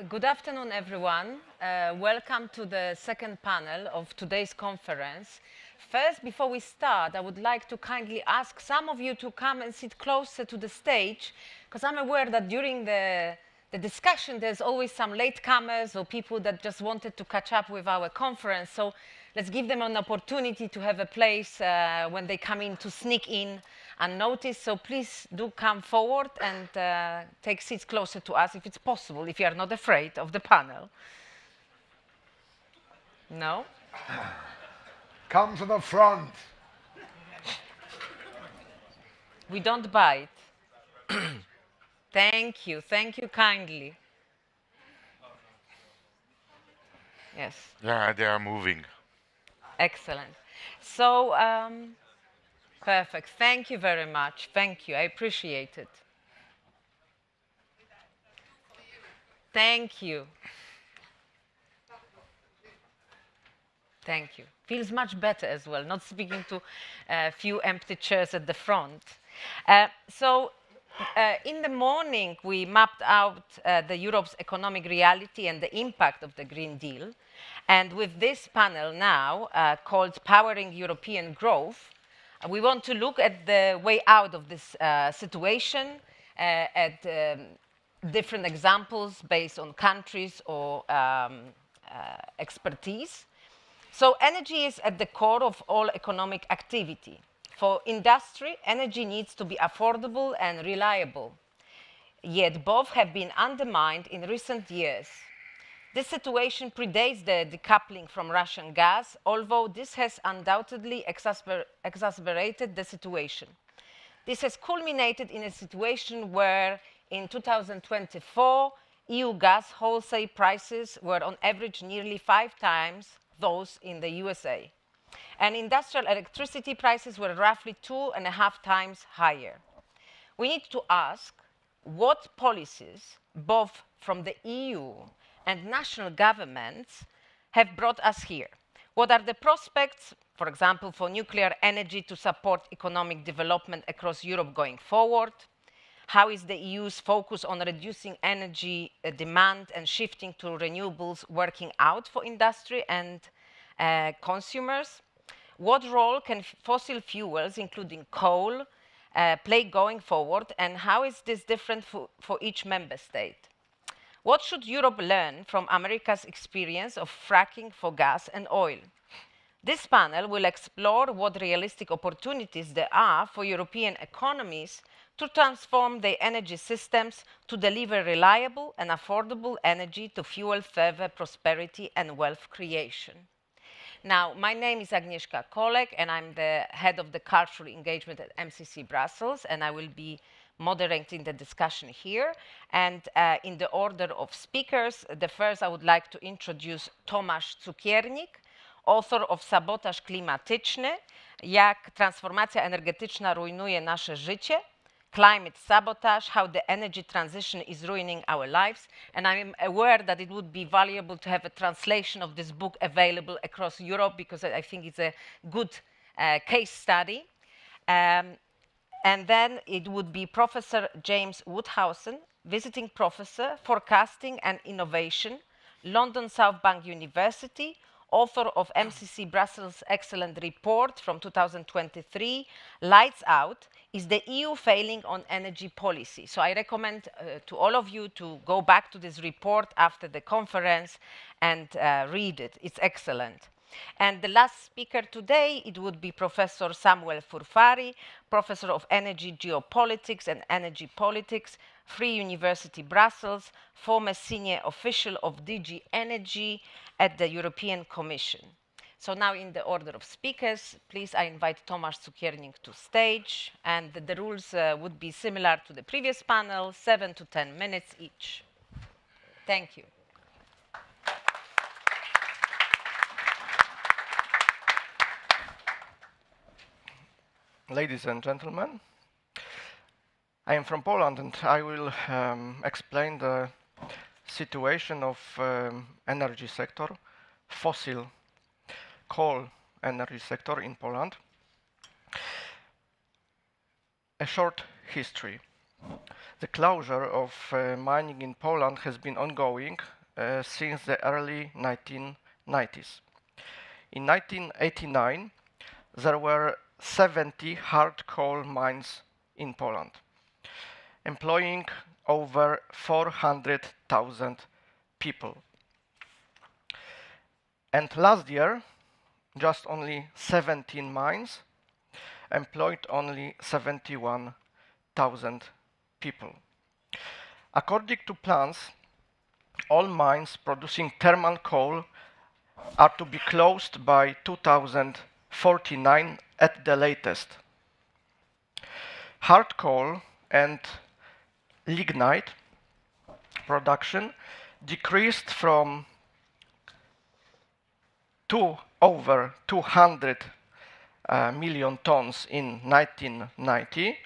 Good afternoon, everyone. Welcome to the second panel of today's conference. First, before we start, I would like to kindly ask some of you to come and sit closer to the stage, because I'm aware that during the discussion, there's always some latecomers or people that just wanted to catch up with our conference. So let's give them an opportunity to have a place when they come in to sneak in unnoticed. So please do come forward and take seats closer to us if it's possible, if you are not afraid of the panel. No? Come to the front. We don't bite. Thank you kindly. Yes. Yeah, they are moving. Excellent. So, perfect. Thank you very much. Thank you. I appreciate it. Thank you. Thank you. Feels much better as well, not speaking to a few empty chairs at the front. In the morning, we mapped out the Europe's economic reality and the impact of the Green Deal. And with this panel now, called Powering European Growth, we want to look at the way out of this situation, at different examples based on countries or expertise. So energy is at the core of all economic activity. For industry, energy needs to be affordable and reliable. Yet both have been undermined in recent years. This situation predates the decoupling from Russian gas, although this has undoubtedly exacerbated the situation. This has culminated in a situation where in 2024, EU gas wholesale prices were on average nearly 5 times those in the USA. And industrial electricity prices were roughly 2.5 times higher. We need to ask what policies, both from the EU and national governments, have brought us here. What are the prospects, for example, for nuclear energy to support economic development across Europe going forward? How is the EU's focus on reducing energy demand and shifting to renewables working out for industry and consumers? What role can fossil fuels, including coal, play going forward, and how is this different for each member state? What should Europe learn from America's experience of fracking for gas and oil? This panel will explore what realistic opportunities there are for European economies to transform their energy systems to deliver reliable and affordable energy to fuel further prosperity and wealth creation. Now, my name is Agnieszka Kolek, and I'm the head of the cultural engagement at MCC Brussels, and I will be moderating the discussion here. And in the order of speakers, the first I would like to introduce Tomasz Cukiernik, author of Sabotaż klimatyczny, jak transformacja energetyczna rujnuje nasze życie, Climate Sabotage, How the Energy Transition is Ruining Our Lives. And I'm aware that it would be valuable to have a translation of this book available across Europe, because I think it's a good case study. And then it would be Professor James Woodhousen, visiting professor, forecasting and innovation, London South Bank University, author of MCC Brussels' excellent report from 2023, Lights Out, Is the EU Failing on Energy Policy? So I recommend to all of you to go back to this report after the conference and read it. It's excellent. And the last speaker today, it would be Professor Samuel Furfari, Professor of Energy Geopolitics and Energy Politics, Free University Brussels, former senior official of DG Energy at the European Commission. So now in the order of speakers, please I invite Tomasz Cukiernik to stage, and the rules would be similar to the previous panel, 7 to 10 minutes each. Thank you. Ladies and gentlemen, I am from Poland, and I will explain the situation of energy sector, fossil coal energy sector in Poland. A short history. The closure of mining in Poland has been ongoing since the early 1990s. In 1989, there were 70 hard coal mines in Poland, employing over 400,000 people. And last year, just only 17 mines employed only 71,000 people. According to plans, all mines producing thermal coal are to be closed by 2049 at the latest. Hard coal and lignite production decreased from over 200 million tons in 1990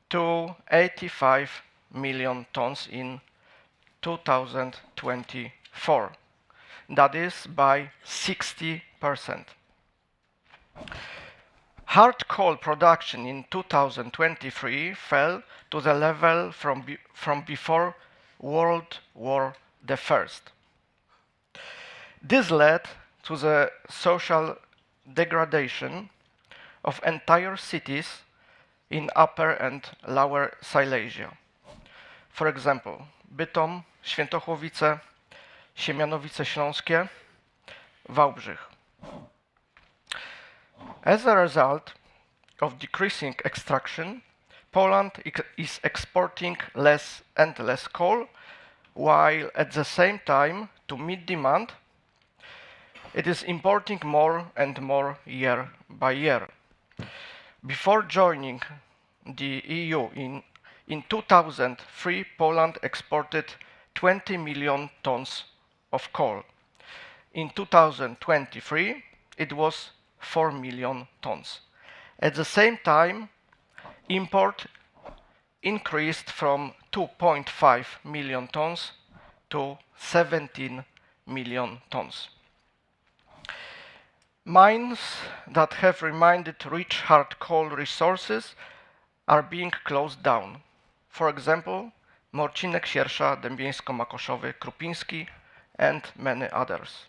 to 85 million tons in 2024. That is by 60%. Hard coal production in 2023 fell to the level from before World War I. This led to the social degradation of entire cities in Upper and Lower Silesia. For example, Bytom, Świętochłowice, Siemianowice Śląskie, Wałbrzych. As a result of decreasing extraction, Poland is exporting less and less coal, while at the same time, to meet demand, it is importing more and more year by year. Before joining the EU in 2003, Poland exported 20 million tons of coal. In 2023, it was 4 million tons. At the same time, import increased from 2.5 million tons to 17 million tons. Mines that have remained rich hard coal resources are being closed down. For example, Morcinek, Siersza, Dębieńsko-Makoszowy, Krupiński, and many others.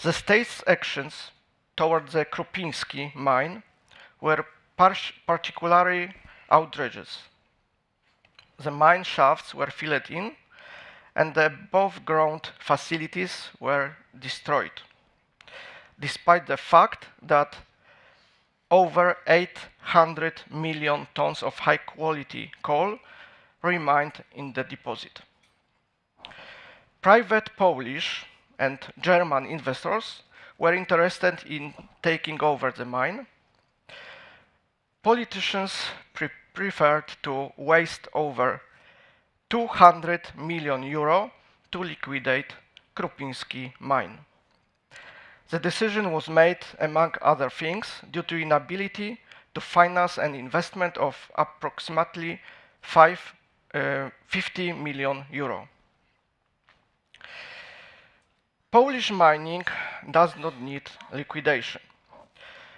The state's actions towards the Krupiński mine were particularly outrageous. The mine shafts were filled in and the above-ground facilities were destroyed, despite the fact that over 800 million tons of high-quality coal remained in the deposit. Private Polish and German investors were interested in taking over the mine. Politicians preferred to waste over 200 million euro to liquidate Krupiński mine. The decision was made, among other things, due to inability to finance an investment of approximately 50 million euro. Polish mining does not need liquidation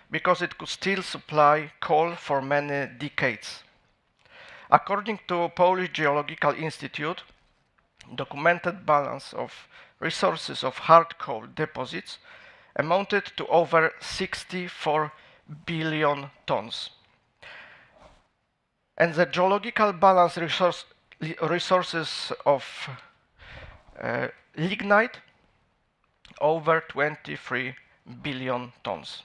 because it could still supply coal for many decades. According to Polish Geological Institute, documented balance of resources of hard coal deposits amounted to over 64 billion tons. And the geological balance resources of lignite over 23 billion tons.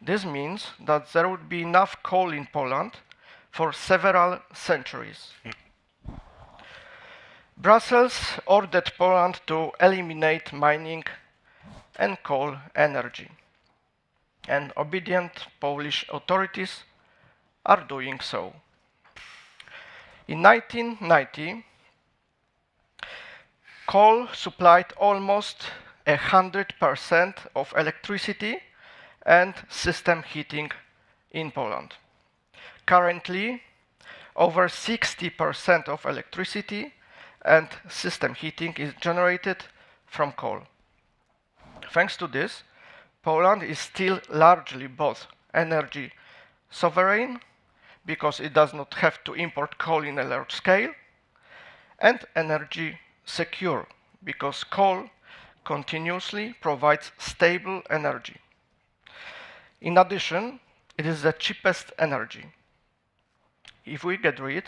This means that there would be enough coal in Poland for several centuries. Brussels ordered Poland to eliminate mining and coal energy, and obedient Polish authorities are doing so. In 1990, coal supplied almost 100% of electricity and system heating in Poland. Currently, over 60% of electricity and system heating is generated from coal. Thanks to this, Poland is still largely both energy sovereign, because it does not have to import coal in a large scale, and energy secure, because coal continuously provides stable energy. In addition, it is the cheapest energy. If we get rid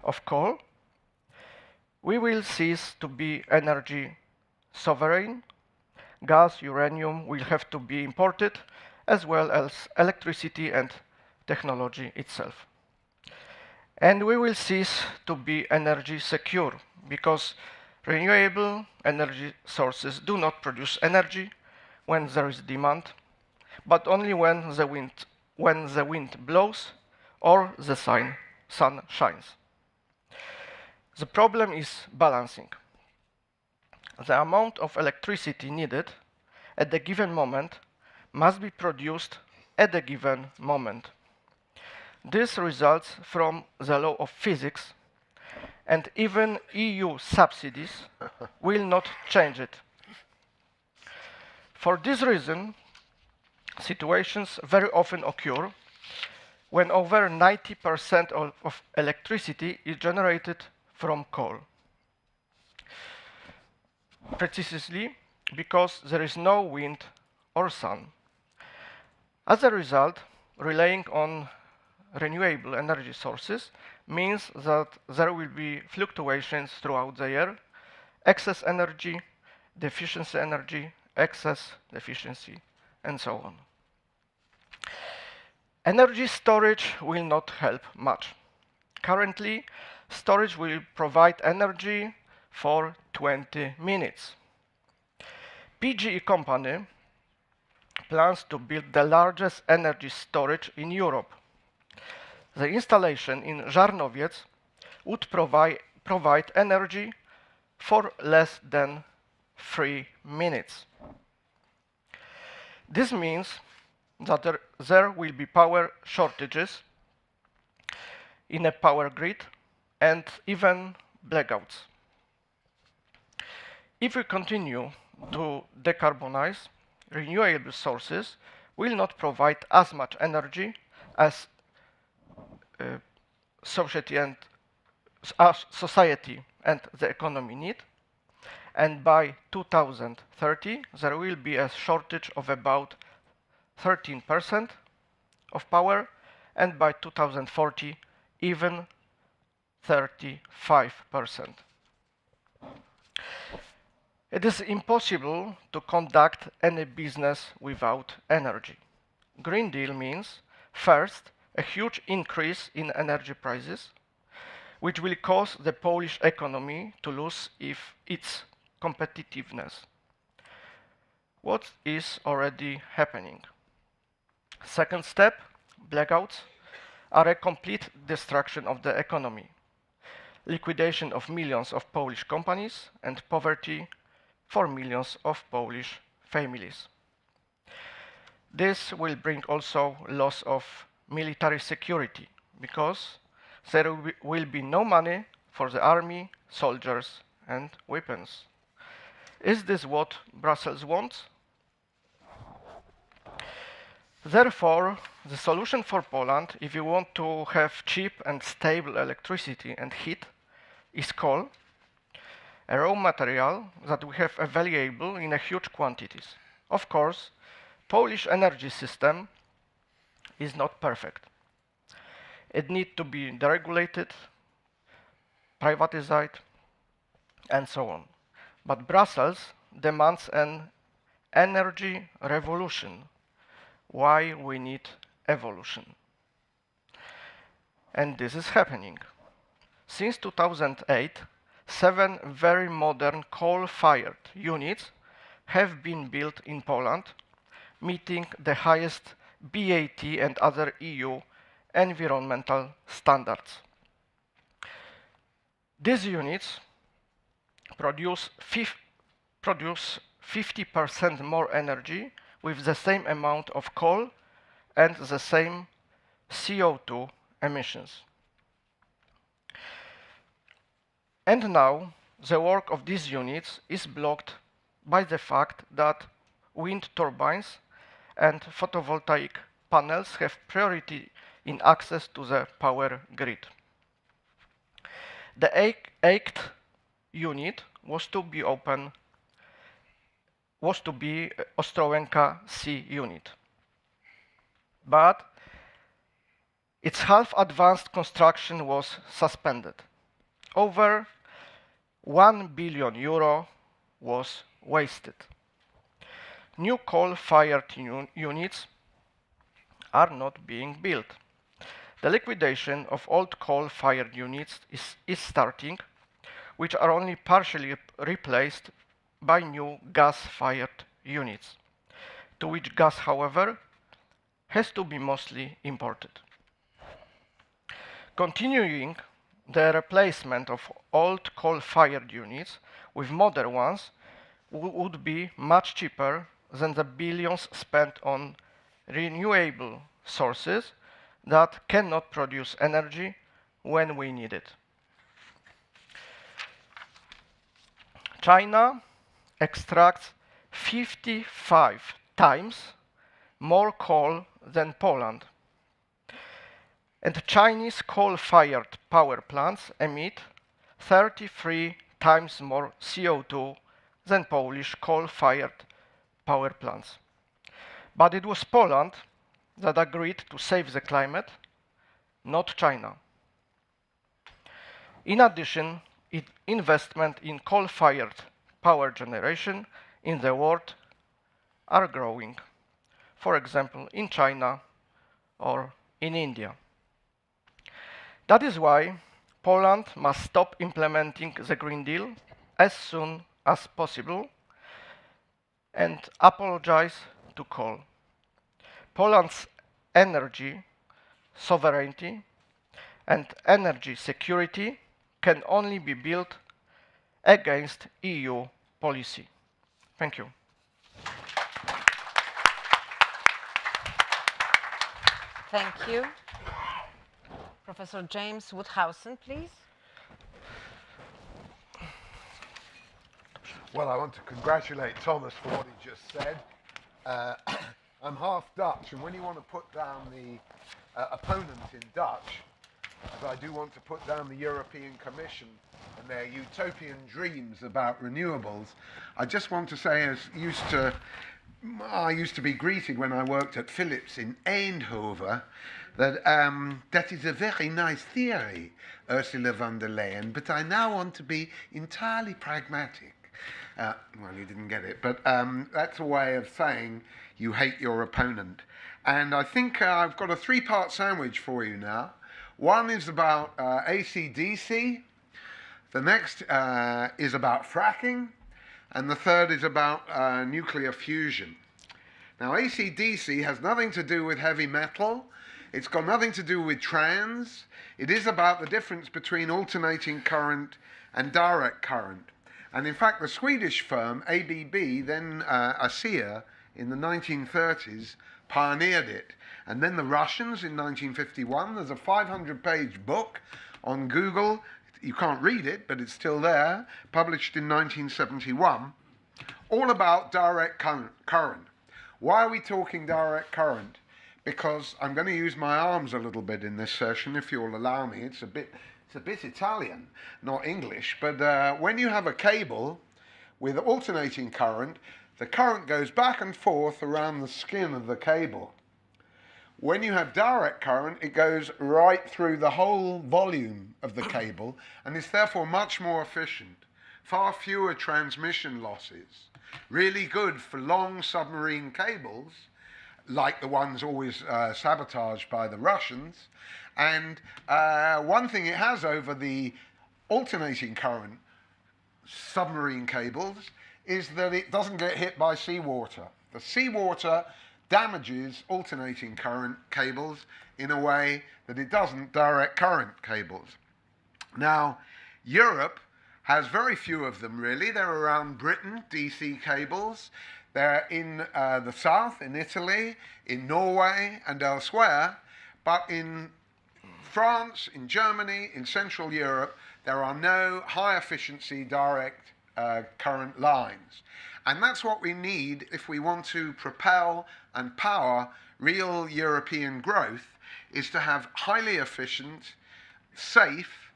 of coal, we will cease to be energy sovereign. Gas, uranium will have to be imported, as well as electricity and technology itself. And we will cease to be energy secure, because renewable energy sources do not produce energy when there is demand, but only when the wind blows or the sun shines. The problem is balancing. The amount of electricity needed at a given moment must be produced at a given moment. This results from the law of physics, and even EU subsidies will not change it. For this reason, situations very often occur when over 90% of electricity is generated from coal. Precisely because there is no wind or sun. As a result, relying on renewable energy sources means that there will be fluctuations throughout the year, excess energy, deficiency energy, excess deficiency, and so on. Energy storage will not help much. Currently, storage will provide energy for 20 minutes. PGE company plans to build the largest energy storage in Europe. The installation in Żarnowiec would provide energy for less than 3 minutes. This means that there will be power shortages in a power grid and even blackouts. If we continue to decarbonize, renewable sources will not provide as much energy as society and the economy need, and by 2030 there will be a shortage of about 13% of power, and by 2040 even 35%. It is impossible to conduct any business without energy. Green Deal means, first, a huge increase in energy prices, which will cause the Polish economy to lose its competitiveness. What is already happening? Second step, blackouts are a complete destruction of the economy, liquidation of millions of Polish companies, and poverty for millions of Polish families. This will bring also loss of military security, because there will be no money for the army, soldiers, and weapons. Is this what Brussels wants? Therefore, the solution for Poland, if you want to have cheap and stable electricity and heat, is coal, a raw material that we have available in a huge quantities. Of course, Polish energy system is not perfect. It needs to be deregulated, privatized, and so on. But Brussels demands an energy revolution. Why we need evolution? And this is happening. Since 2008, 7 very modern coal-fired units have been built in Poland, meeting the highest BAT and other EU environmental standards. These units produce 50% more energy with the same amount of coal and the same CO2 emissions. And now, the work of these units is blocked by the fact that wind turbines and photovoltaic panels have priority in access to the power grid. The eighth unit was to be Ostrołęka C unit, but its half-advanced construction was suspended. Over €1 billion was wasted. New coal-fired units are not being built. The liquidation of old coal-fired units is starting, which are only partially replaced by new gas-fired units, to which gas, however, has to be mostly imported. Continuing the replacement of old coal-fired units with modern ones would be much cheaper than the billions spent on renewable sources that cannot produce energy when we need it. China extracts 55 times more coal than Poland. And Chinese coal-fired power plants emit 33 times more CO2 than Polish coal-fired power plants. But it was Poland that agreed to save the climate, not China. In addition, investment in coal-fired power generation in the world are growing, for example, in China or in India. That is why Poland must stop implementing the Green Deal as soon as possible and apologize to coal. Poland's energy sovereignty and energy security can only be built against EU policy. Thank you. Thank you. Professor James Woodhausen, please. Well, I want to congratulate Thomas for what he just said. I'm half Dutch, and when you want to put down the opponent in Dutch, as I do want to put down the European Commission and their utopian dreams about renewables, I just want to say, I used to be greeted when I worked at Philips in Eindhoven, that is a very nice theory, Ursula von der Leyen, but I now want to be entirely pragmatic. Well, you didn't get it, but that's a way of saying you hate your opponent. And I think I've got a three-part sandwich for you now. One is about AC/DC, the next is about fracking, and the third is about nuclear fusion. Now, AC/DC has nothing to do with heavy metal. It's got nothing to do with trans. It is about the difference between alternating current and direct current. And in fact, the Swedish firm ABB, then ASEA, in the 1930s, pioneered it. And then the Russians in 1951, there's a 500-page book on Google. You can't read it, but it's still there, published in 1971, all about direct current. Why are we talking direct current? Because I'm going to use my arms a little bit in this session, if you'll allow me. It's a bit Italian, not English. But when you have a cable with alternating current, the current goes back and forth around the skin of the cable. When you have direct current, it goes right through the whole volume of the cable and is therefore much more efficient. Far fewer transmission losses. Really good for long submarine cables, like the ones always sabotaged by the Russians. And one thing it has over the alternating current submarine cables is that it doesn't get hit by seawater. The seawater damages alternating current cables in a way that it doesn't direct current cables. Now, Europe has very few of them, really. They're around Britain, DC cables. They're in the south, in Italy, in Norway, and elsewhere. But in France, in Germany, in Central Europe, there are no high-efficiency direct current lines. And that's what we need if we want to propel and power real European growth is to have highly efficient, safe,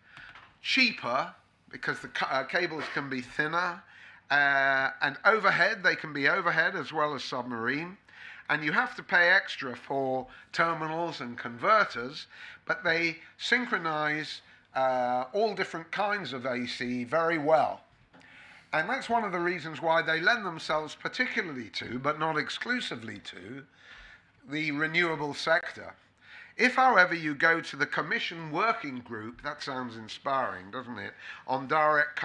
cheaper, because the cables can be thinner, and overhead, they can be overhead as well as submarine, and you have to pay extra for terminals and converters, but they synchronize all different kinds of AC very well. And that's one of the reasons why they lend themselves particularly to, but not exclusively to, the renewable sector. If, however, you go to the Commission Working Group, that sounds inspiring, doesn't it, on direct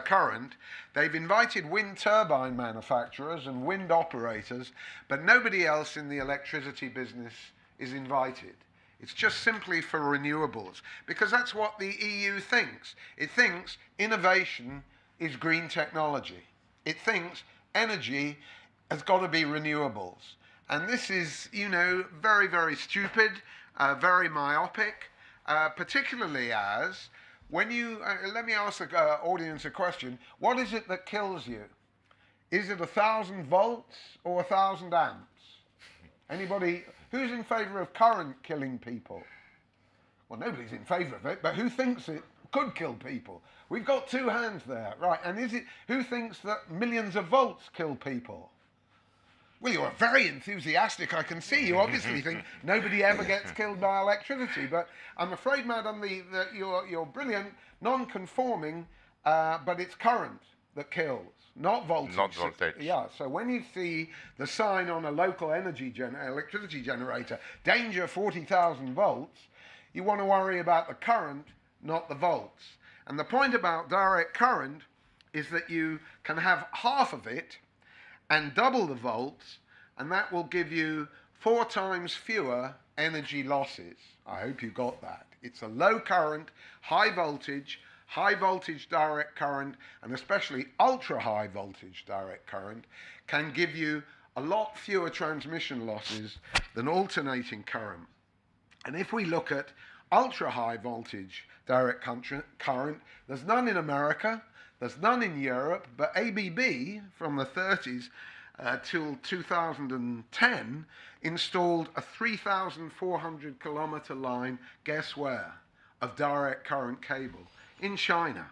current, they've invited wind turbine manufacturers and wind operators, but nobody else in the electricity business is invited. It's just simply for renewables, because that's what the EU thinks. It thinks innovation is green technology. It thinks energy has got to be renewables. And this is, you know, very, very stupid, very myopic, particularly as when you, let me ask the audience a question. What is it that kills you? Is it 1,000 volts or 1,000 amps? Anybody, who's in favour of current killing people? Well, nobody's in favour of it, but who thinks it could kill people? We've got two hands there, right? And is it, who thinks that millions of volts kill people? Well, you're very enthusiastic, I can see. You obviously think nobody ever gets killed by electricity, but I'm afraid, madam, that you're brilliant, non-conforming, but it's current that kills, not voltage. Not voltage. Yeah, so when you see the sign on a local electricity generator, danger 40,000 volts, you want to worry about the current, not the volts. And the point about direct current is that you can have half of it and double the volts, and that will give you 4 times fewer energy losses. I hope you got that. It's a low current, high voltage direct current, and especially ultra high voltage direct current can give you a lot fewer transmission losses than alternating current. And if we look at ultra high voltage direct current, there's none in America, there's none in Europe, but ABB from the 30s till 2010 installed a 3,400 kilometer line, guess where, of direct current cable in China.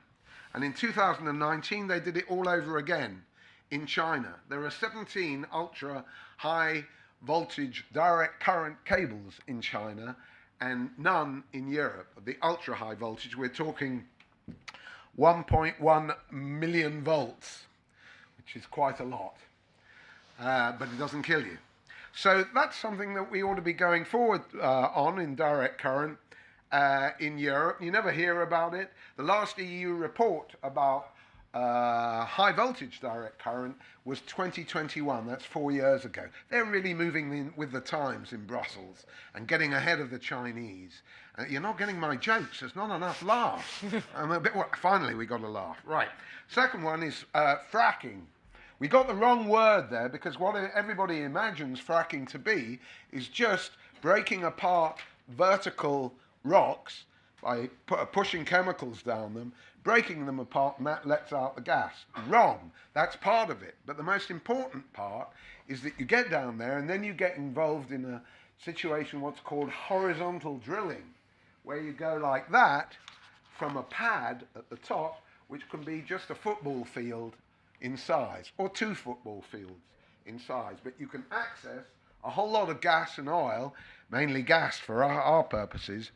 And in 2019 they did it all over again in China. There are 17 ultra high voltage direct current cables in China and none in Europe. The ultra high voltage, we're talking 1.1 million volts, which is quite a lot, but it doesn't kill you. So that's something that we ought to be going forward on in direct current in Europe. You never hear about it. The last EU report about high voltage direct current was 2021, that's 4 years ago. They're really moving with the times in Brussels and getting ahead of the Chinese. You're not getting my jokes, there's not enough laughs. Finally we got a laugh. Right, second one is fracking. We got the wrong word there because what everybody imagines fracking to be is just breaking apart vertical rocks by pushing chemicals down them, breaking them apart, and that lets out the gas. Wrong. That's part of it. But the most important part is that you get down there and then you get involved in a situation what's called horizontal drilling, where you go like that from a pad at the top, which can be just a football field in size, or 2 football fields in size. But you can access a whole lot of gas and oil, mainly gas for our purposes,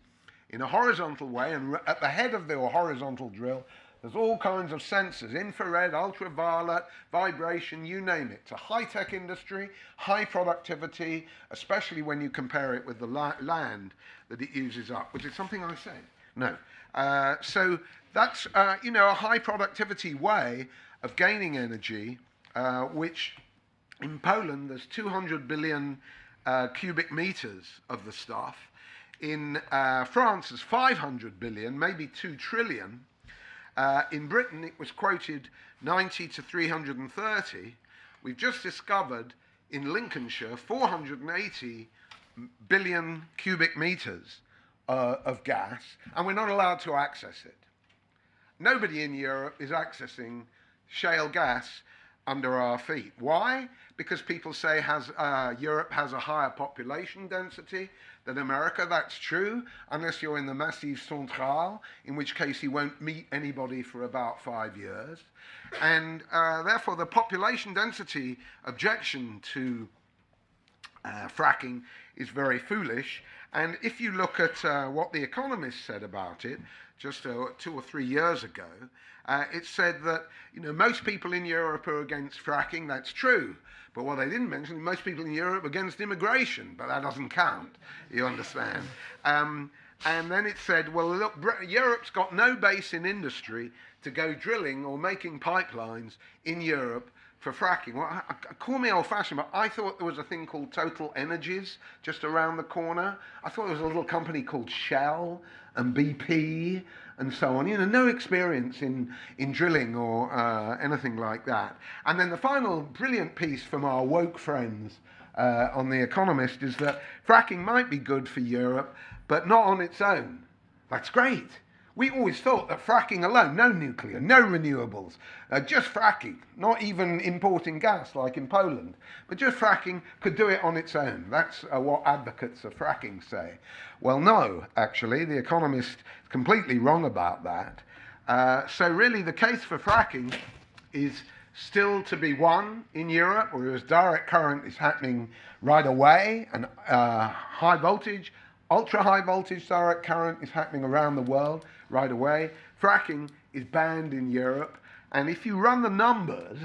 in a horizontal way, and at the head of the horizontal drill, there's all kinds of sensors, infrared, ultraviolet, vibration, you name it. It's a high-tech industry, high productivity, especially when you compare it with the land that it uses up, which is something I said. No. So that's, you know, a high productivity way of gaining energy, which in Poland, there's 200 billion cubic meters of the stuff. In France, there's 500 billion, maybe 2 trillion. In Britain, it was quoted 90 to 330. We've just discovered in Lincolnshire 480 billion cubic meters of gas, and we're not allowed to access it. Nobody in Europe is accessing shale gas under our feet. Why? Because people say Europe has a higher population density than America. That's true, unless you're in the Massif Central, in which case you won't meet anybody for about 5 years. And therefore, the population density objection to fracking is very foolish. And if you look at what The Economist said about it just 2 or 3 years ago, it said that most people in Europe are against fracking. That's true. But what they didn't mention is most people in Europe are against immigration, but that doesn't count, you understand. And then it said, well, look, Europe's got no base in industry to go drilling or making pipelines in Europe for fracking. Well, call me old-fashioned, but I thought there was a thing called Total Energies just around the corner. I thought there was a little company called Shell and BP and so on. No experience in drilling or anything like that. And then the final brilliant piece from our woke friends on The Economist is that fracking might be good for Europe, but not on its own. That's great. We always thought that fracking alone, no nuclear, no renewables, just fracking, not even importing gas like in Poland, but just fracking could do it on its own. That's what advocates of fracking say. Well, no, actually, The Economist is completely wrong about that. So really the case for fracking is still to be won in Europe, whereas direct current is happening right away, and high voltage, ultra high voltage direct current is happening around the world right away. Fracking is banned in Europe. And if you run the numbers,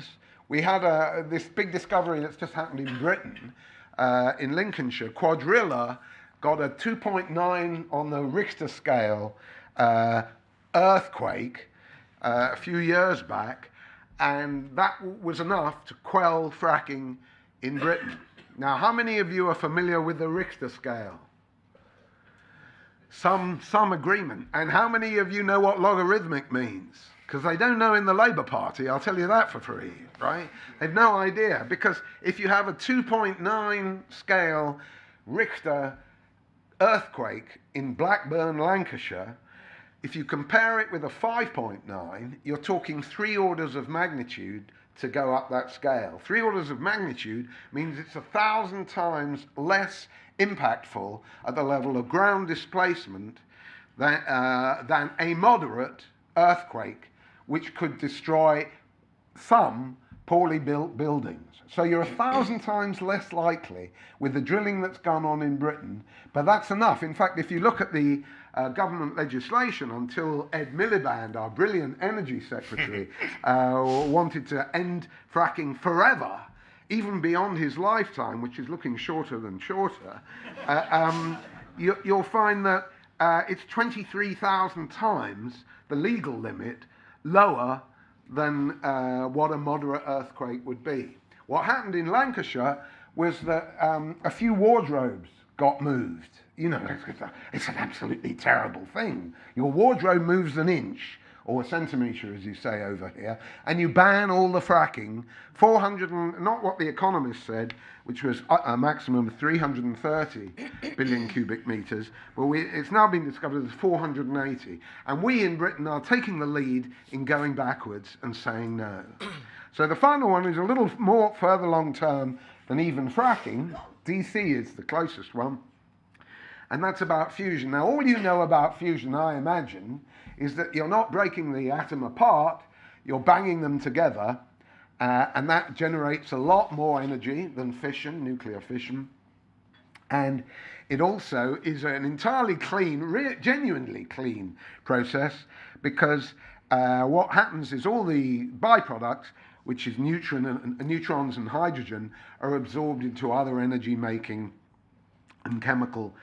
we had this big discovery that's just happened in Britain, in Lincolnshire. Quadrilla got a 2.9 on the Richter scale earthquake a few years back, and that was enough to quell fracking in Britain. Now, how many of you are familiar with the Richter scale? Some agreement. And how many of you know what logarithmic means? Because they don't know in the Labour Party, I'll tell you that for free, right? They've no idea. Because if you have a 2.9 scale Richter earthquake in Blackburn, Lancashire, if you compare it with a 5.9, you're talking 3 orders of magnitude to go up that scale. 3 orders of magnitude means it's 1,000 times less impactful at the level of ground displacement than a moderate earthquake, which could destroy some poorly built buildings. So you're 1,000 times less likely with the drilling that's gone on in Britain, but that's enough. In fact, if you look at the government legislation, until Ed Miliband, our brilliant energy secretary, wanted to end fracking forever, even beyond his lifetime, which is looking shorter than shorter, you'll find that it's 23,000 times the legal limit lower than what a moderate earthquake would be. What happened in Lancashire was that a few wardrobes got moved. It's an absolutely terrible thing. Your wardrobe moves an inch, or a centimetre, as you say over here, and you ban all the fracking, 400, not what The Economist said, which was a maximum of 330 billion cubic metres, but it's now been discovered as 480. And we in Britain are taking the lead in going backwards and saying no. So the final one is a little more further long term than even fracking. DC is the closest one, and that's about fusion. Now, all you know about fusion, I imagine, is that you're not breaking the atom apart, you're banging them together, and that generates a lot more energy than fission, nuclear fission. And it also is an entirely clean, genuinely clean process, because what happens is all the byproducts, which is neutrons and hydrogen, are absorbed into other energy-making and chemical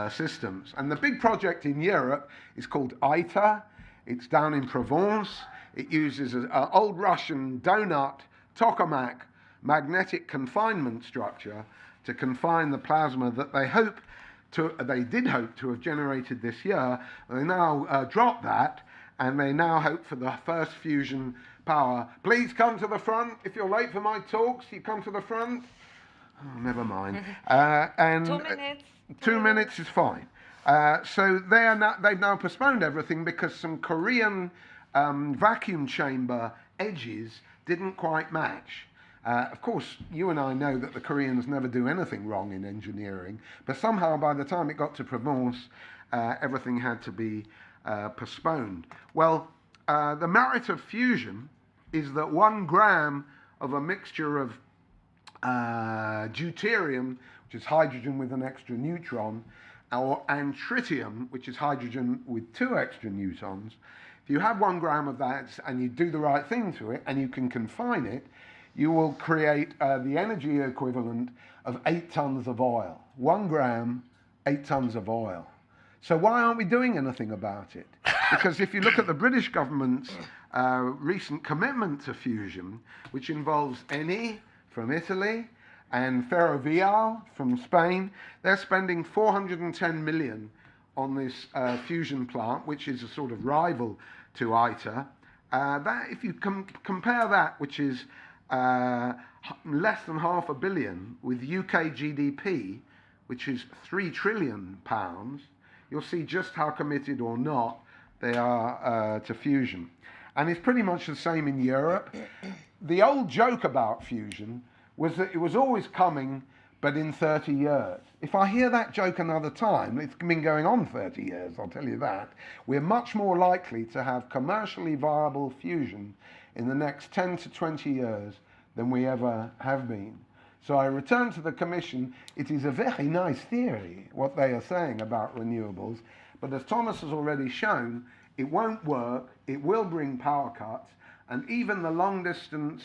systems. And the big project in Europe is called ITER. It's down in Provence. It uses an old Russian donut tokamak magnetic confinement structure to confine the plasma that they did hope to have generated this year. They now dropped that, and they now hope for the first fusion power. Please come to the front. If you're late for my talks, you come to the front. Oh, never mind. And 2 minutes. 2 minutes is fine. So they've now postponed everything because some Korean vacuum chamber edges didn't quite match. Of course, you and I know that the Koreans never do anything wrong in engineering, but somehow by the time it got to Provence, everything had to be postponed. Well, the merit of fusion is that 1 gram of a mixture of deuterium, which is hydrogen with an extra neutron, and tritium, which is hydrogen with 2 extra neutrons. If you have 1 gram of that and you do the right thing to it and you can confine it, you will create the energy equivalent of 8 tons of oil. 1 gram, 8 tons of oil. So why aren't we doing anything about it? Because if you look at the British government's recent commitment to fusion, which involves Eni from Italy and Ferrovial from Spain, they're spending 410 million on this fusion plant, which is a sort of rival to ITER. That, if you compare that, which is less than £500 million, with UK GDP, which is £3 trillion, you'll see just how committed or not they are to fusion. And it's pretty much the same in Europe. The old joke about fusion was that it was always coming, but in 30 years. If I hear that joke another time, it's been going on 30 years, I'll tell you that, we're much more likely to have commercially viable fusion in the next 10 to 20 years than we ever have been. So I return to the Commission. It is a very nice theory, what they are saying about renewables, but as Thomas has already shown, it won't work, it will bring power cuts, and even the long-distance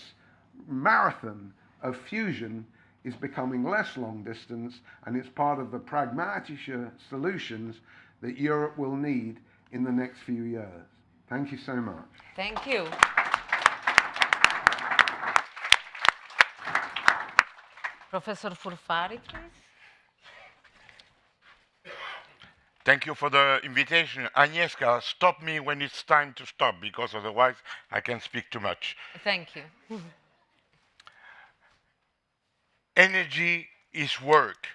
marathon of fusion is becoming less long distance, and it's part of the pragmatische solutions that Europe will need in the next few years. Thank you so much. Thank you. Professor Furfari, please. Thank you for the invitation. Agnieszka, stop me when it's time to stop, because otherwise I can speak too much. Thank you. Energy is work.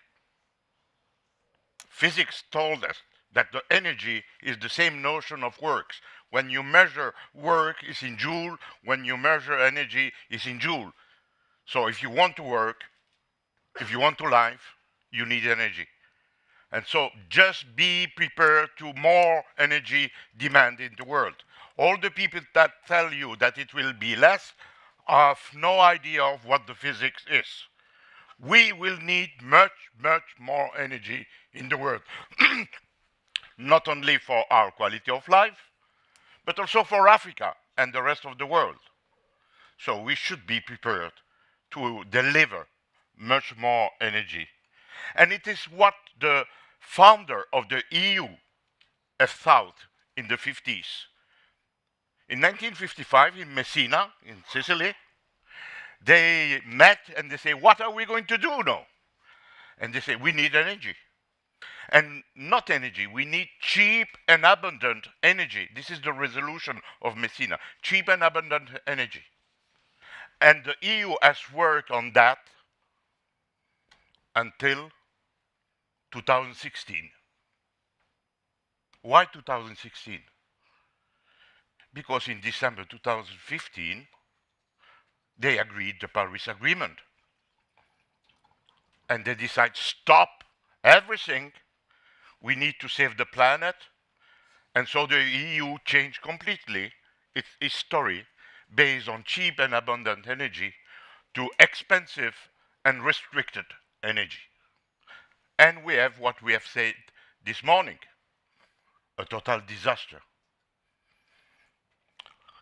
Physics told us that the energy is the same notion of works. When you measure work, it's in joule. When you measure energy, it's in joule. So if you want to work, if you want to live, you need energy. And so just be prepared to more energy demand in the world. All the people that tell you that it will be less have no idea of what the physics is. We will need much, much more energy in the world. Not only for our quality of life, but also for Africa and the rest of the world. So we should be prepared to deliver much more energy. And it is what the founder of the EU have thought in the 50s. In 1955, in Messina, in Sicily, they met and they say, what are we going to do now? And they say, we need energy. And not energy, we need cheap and abundant energy. This is the resolution of Messina, cheap and abundant energy. And the EU has worked on that until 2016. Why 2016? Because in December 2015, they agreed the Paris Agreement. And they decide, stop everything. We need to save the planet. And so the EU changed completely its story based on cheap and abundant energy to expensive and restricted energy. And we have what we have said this morning, a total disaster.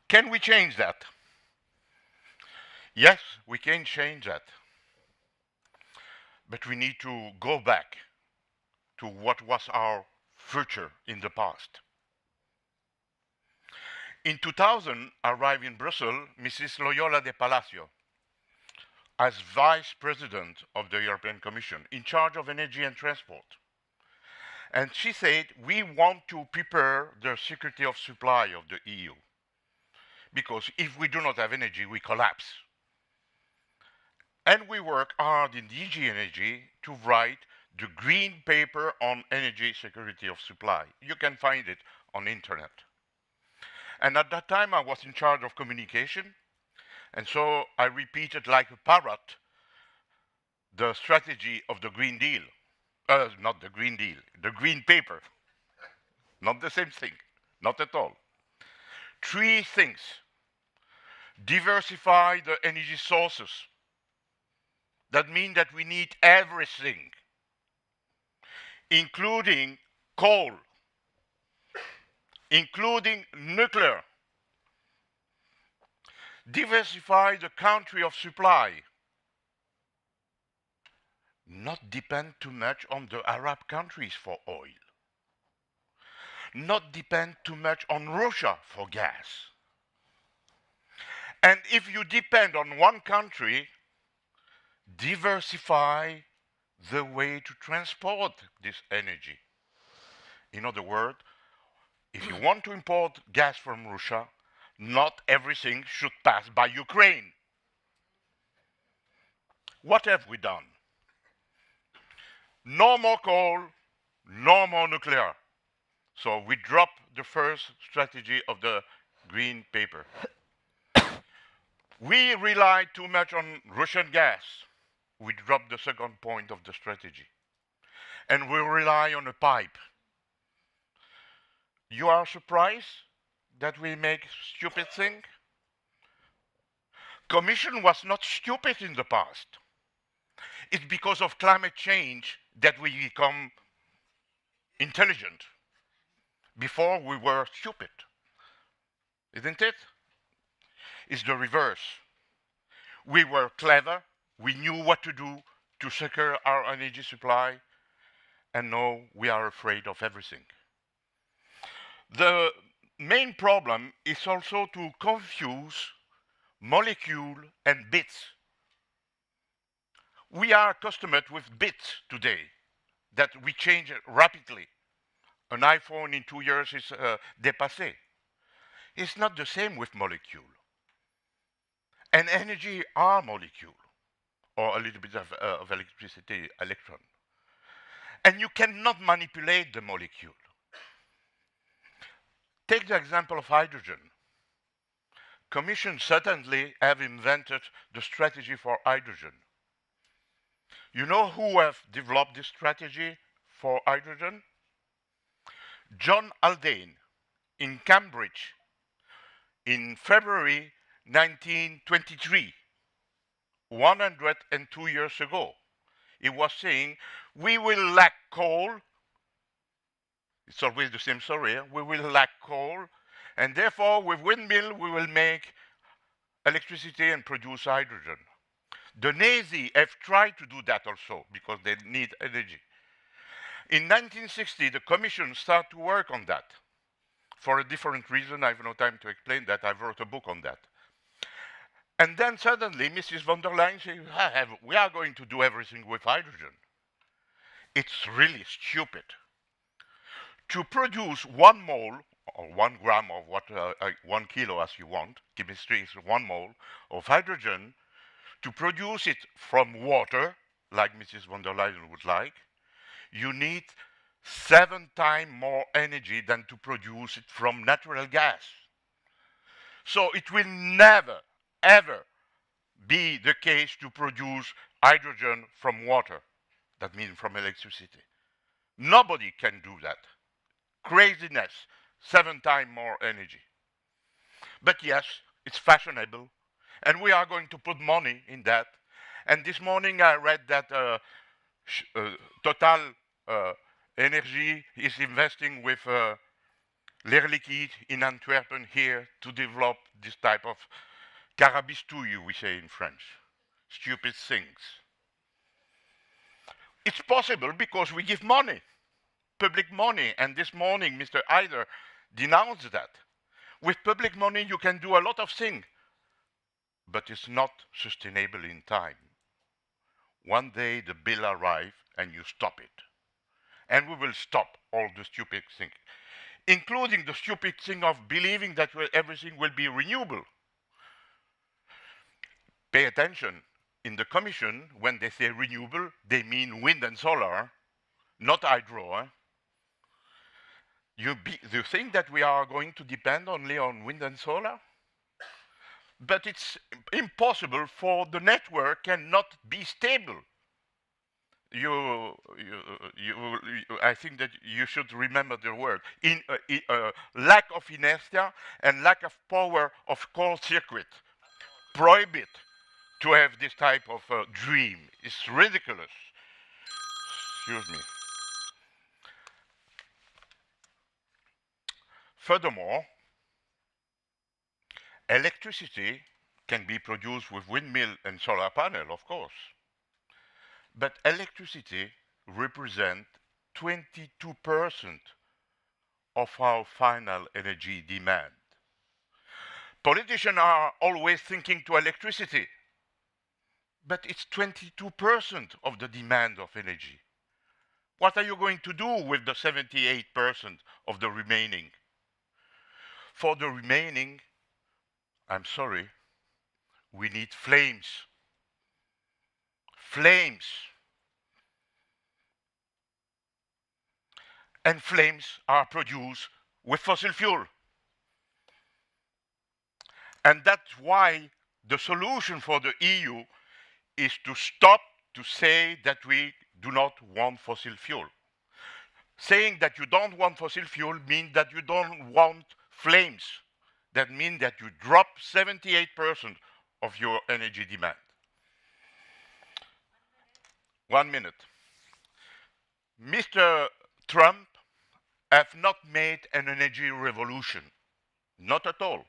Can we change that? Yes, we can change that. But we need to go back to what was our future in the past. In 2000, arrived in Brussels Mrs. Loyola de Palacio as Vice President of the European Commission in charge of energy and transport. And she said, we want to prepare the security of supply of the EU. Because if we do not have energy, we collapse. And we work hard in DG Energy to write the green paper on energy security of supply. You can find it on internet. And at that time, I was in charge of communication. And so I repeated like a parrot the strategy of the Green Deal. Not the Green Deal, the Green Paper. Not the same thing, not at all. Three things: diversify the energy sources. That means that we need everything, including coal, including nuclear. Diversify the country of supply. Not depend too much on the Arab countries for oil. Not depend too much on Russia for gas. And if you depend on one country, diversify the way to transport this energy. In other words, if you want to import gas from Russia, not everything should pass by Ukraine. What have we done? No more coal, no more nuclear. So we dropped the first strategy of the Green Paper. We relied too much on Russian gas. We dropped the second point of the strategy. And we rely on a pipe. You are surprised that we make stupid thing? Commission was not stupid in the past. It's because of climate change that we become intelligent. Before we were stupid. Isn't it? It's the reverse. We were clever, we knew what to do to secure our energy supply, and now we are afraid of everything. The main problem is also to confuse molecule and bits. We are accustomed with bits today that we change rapidly. An iPhone in 2 years is dépassé. It's not the same with molecule. And energy are molecule, or a little bit of electricity, electron. And you cannot manipulate the molecule. Take the example of hydrogen. Commission certainly have invented the strategy for hydrogen. You know who have developed this strategy for hydrogen? John Haldane in Cambridge in February 1923, 102 years ago. He was saying, we will lack coal. It's always the same story. We will lack coal, and therefore with windmill we will make electricity and produce hydrogen. The Nazis have tried to do that also because they need energy. In 1960, the Commission started to work on that. For a different reason, I have no time to explain that. I wrote a book on that. And then suddenly, Mrs. von der Leyen said, we are going to do everything with hydrogen. It's really stupid. To produce 1 mole, or 1 gram of 1 kilo as you want, chemistry is 1 mole of hydrogen, to produce it from water, like Mrs. von der Leyen would like, you need 7 times more energy than to produce it from natural gas. So it will never, ever be the case to produce hydrogen from water. That means from electricity. Nobody can do that. Craziness, 7 times more energy. But yes, it's fashionable, and we are going to put money in that. And this morning I read that Total Energy is investing with L'Air Liquide in Antwerp here to develop this type of carabistouille, we say in French, stupid things. It's possible because we give money, public money, and this morning Mr. Eider denounced that. With public money you can do a lot of things, but it's not sustainable in time. One day the bill arrives and you stop it. And we will stop all the stupid things, including the stupid thing of believing that everything will be renewable. Pay attention. In the Commission, when they say renewable, they mean wind and solar, not hydro. You think that we are going to depend only on wind and solar? but it's impossible for the network cannot be stable. I think that you should remember the word lack of inertia and lack of power of core circuit prohibit to have this type of dream. It's ridiculous. Excuse me. Furthermore, electricity can be produced with windmill and solar panel, of course, but electricity represents 22% of our final energy demand. Politicians are always thinking to electricity, but it's 22% of the demand of energy. What are you going to do with the 78% of the remaining? For the remaining, I'm sorry, we need flames. Flames. And flames are produced with fossil fuel. And that's why the solution for the EU is to stop to say that we do not want fossil fuel. Saying that you don't want fossil fuel means that you don't want flames. That means that you drop 78% of your energy demand. 1 minute. Mr. Trump have not made an energy revolution. Not at all.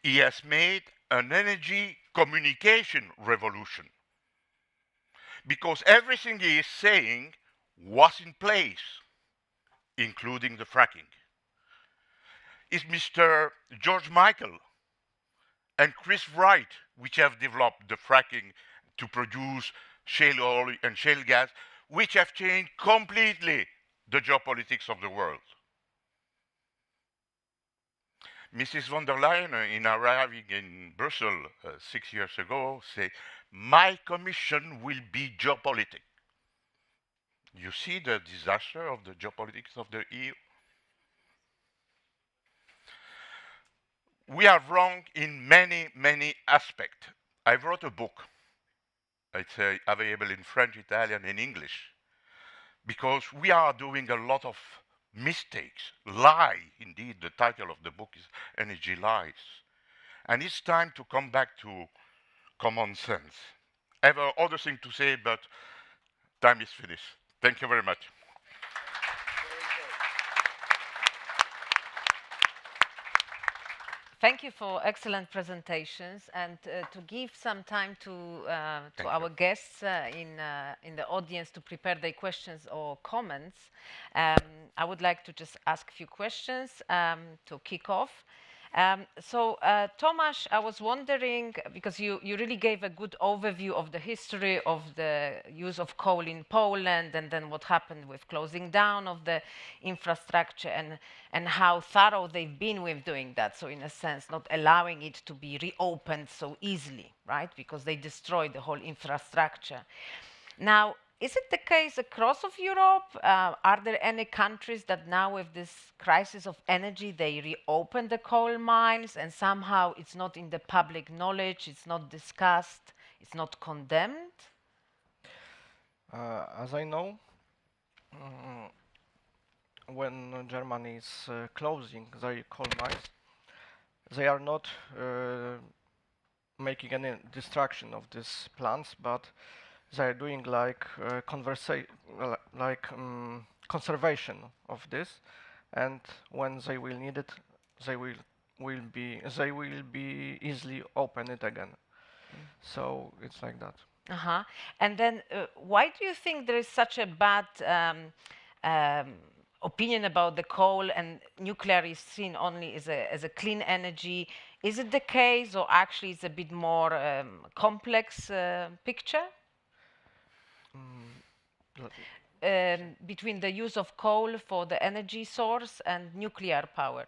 He has made an energy communication revolution. Because everything he is saying was in place, including the fracking. It's Mr. George Michael and Chris Wright which have developed the fracking to produce shale oil and shale gas, which have changed completely the geopolitics of the world. Mrs. von der Leyen, in arriving in Brussels 6 years ago, said, "My commission will be geopolitic." You see the disaster of the geopolitics of the EU? We are wrong in many, many aspects. I wrote a book. It's available in French, Italian, and English. Because we are doing a lot of mistakes. Lie, indeed, the title of the book is Energy Lies. And it's time to come back to common sense. I have other thing to say, but time is finished. Thank you very much. Thank you for excellent presentations, and to give some time to our guests in the audience to prepare their questions or comments. I would like to just ask a few questions to kick off. Tomasz, I was wondering, because you really gave a good overview of the history of the use of coal in Poland, and then what happened with closing down of the infrastructure, and how thorough they've been with doing that. So in a sense, not allowing it to be reopened so easily, right? Because they destroyed the whole infrastructure. Now, is it the case across of Europe? Are there any countries that now with this crisis of energy, they reopen the coal mines and somehow it's not in the public knowledge, it's not discussed, it's not condemned? As I know, when Germany is closing their coal mines, they are not making any destruction of these plants, but they are doing like conservation of this, and when they will need it, they will be easily open it again. So it's like that. Uh-huh. And then why do you think there is such a bad opinion about the coal, and nuclear is seen only as a clean energy? Is it the case, or actually it's a bit more complex picture? Between the use of coal for the energy source and nuclear power?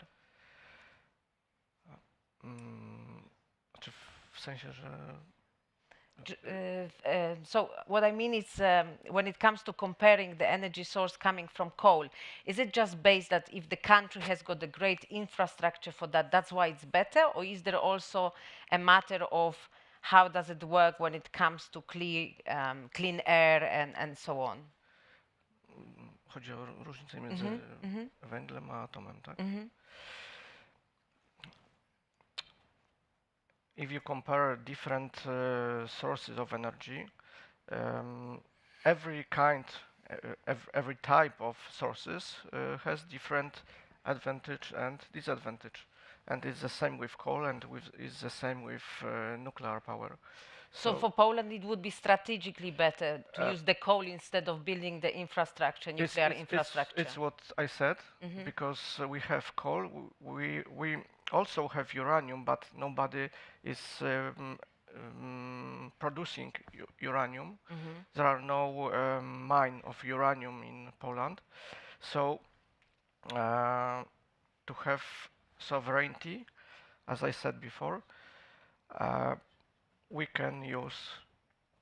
Czy w sensie, że so what I mean is, when it comes to comparing the energy source coming from coal, is it just based that if the country has got a great infrastructure for that, that's why it's better, or is there also a matter of how does it work when it comes to clean air and so on? Chodzi o różnicę między węglem a atomem, tak? If you compare different sources of energy, every type of sources has different advantage and disadvantage, and it's the same with coal, and it's the same with nuclear power. So for Poland, it would be strategically better to use the coal instead of building the infrastructure, nuclear infrastructure. It's what I said, because we have coal, we also have uranium, but nobody is producing uranium. There are no mine of uranium in Poland. So to have sovereignty, as I said before, we can use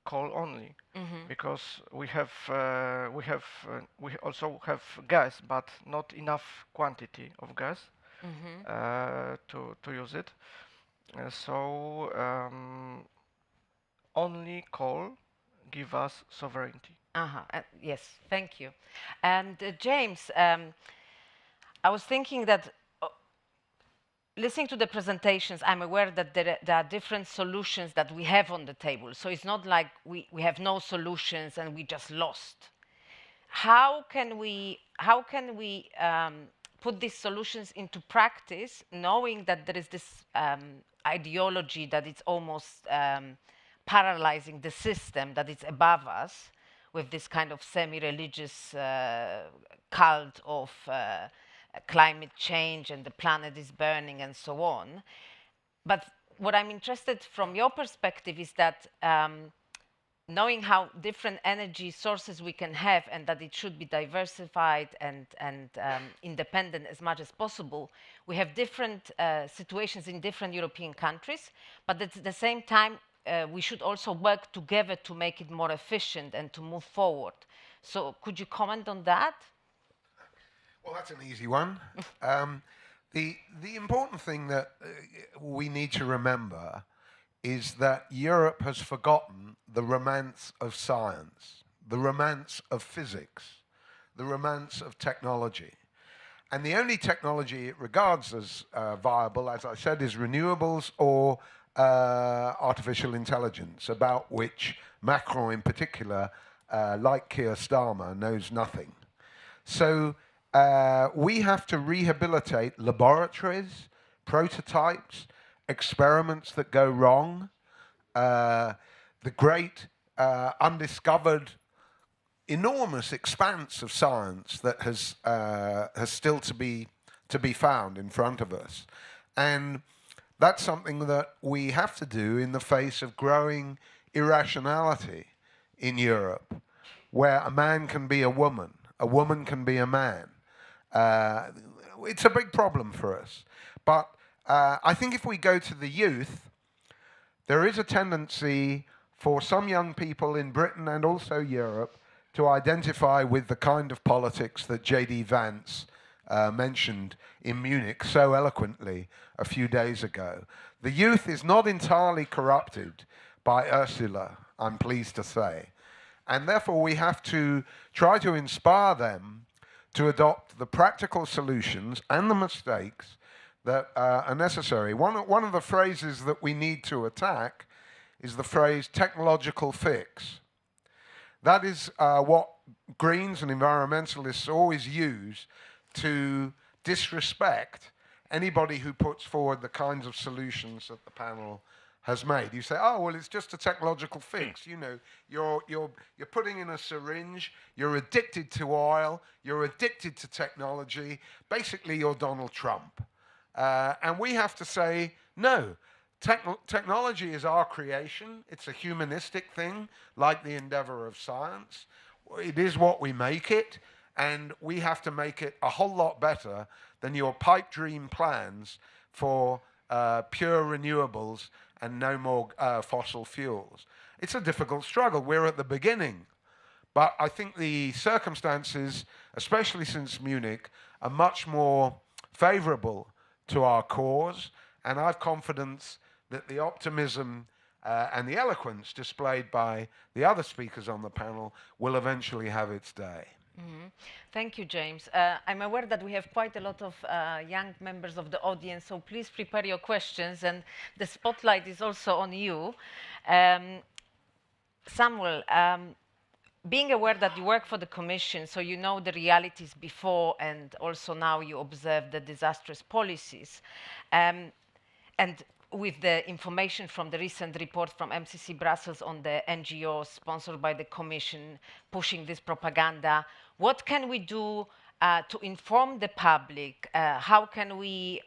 coal only, because we also have gas, but not enough quantity of gas to use it. So only coal give us sovereignty. Yes, thank you. And James, I was thinking that listening to the presentations, I'm aware that there are different solutions that we have on the table. So it's not like we have no solutions and we just lost. How can we put these solutions into practice, knowing that there is this ideology that it's almost paralyzing the system, that it's above us, with this kind of semi-religious cult of climate change and the planet is burning and so on. But what I'm interested from your perspective is that knowing how different energy sources we can have and that it should be diversified and independent as much as possible, we have different situations in different European countries, but at the same time, we should also work together to make it more efficient and to move forward. So could you comment on that? Well, that's an easy one. The important thing that we need to remember is that Europe has forgotten the romance of science, the romance of physics, the romance of technology. And the only technology it regards as viable, as I said, is renewables or artificial intelligence, about which Macron in particular, like Keir Starmer, knows nothing. So we have to rehabilitate laboratories, prototypes, experiments that go wrong, the great undiscovered enormous expanse of science that has still to be found in front of us. And that's something that we have to do in the face of growing irrationality in Europe, where a man can be a woman can be a man. It's a big problem for us. But I think if we go to the youth, there is a tendency for some young people in Britain and also Europe to identify with the kind of politics that J.D. Vance mentioned in Munich so eloquently a few days ago. The youth is not entirely corrupted by Ursula, I'm pleased to say. And therefore we have to try to inspire them to adopt the practical solutions and the mistakes that are necessary. One of the phrases that we need to attack is the phrase technological fix. That is what Greens and environmentalists always use to disrespect anybody who puts forward the kinds of solutions that the panel has made. You say, oh, well, it's just a technological fix. You know, you're putting in a syringe, you're addicted to oil, you're addicted to technology. Basically, you're Donald Trump. And we have to say, no, technology is our creation. It's a humanistic thing, like the endeavor of science. It is what we make it, and we have to make it a whole lot better than your pipe dream plans for pure renewables and no more fossil fuels. It's a difficult struggle. We're at the beginning. But I think the circumstances, especially since Munich, are much more favorable to our cause, and I've confidence that the optimism and the eloquence displayed by the other speakers on the panel will eventually have its day. Thank you, James. I'm aware that we have quite a lot of young members of the audience, so please prepare your questions, and the spotlight is also on you. Samuel, being aware that you work for the Commission, so you know the realities before and also now you observe the disastrous policies. And with the information from the recent report from MCC Brussels on the NGOs sponsored by the Commission pushing this propaganda, what can we do to inform the public? How can we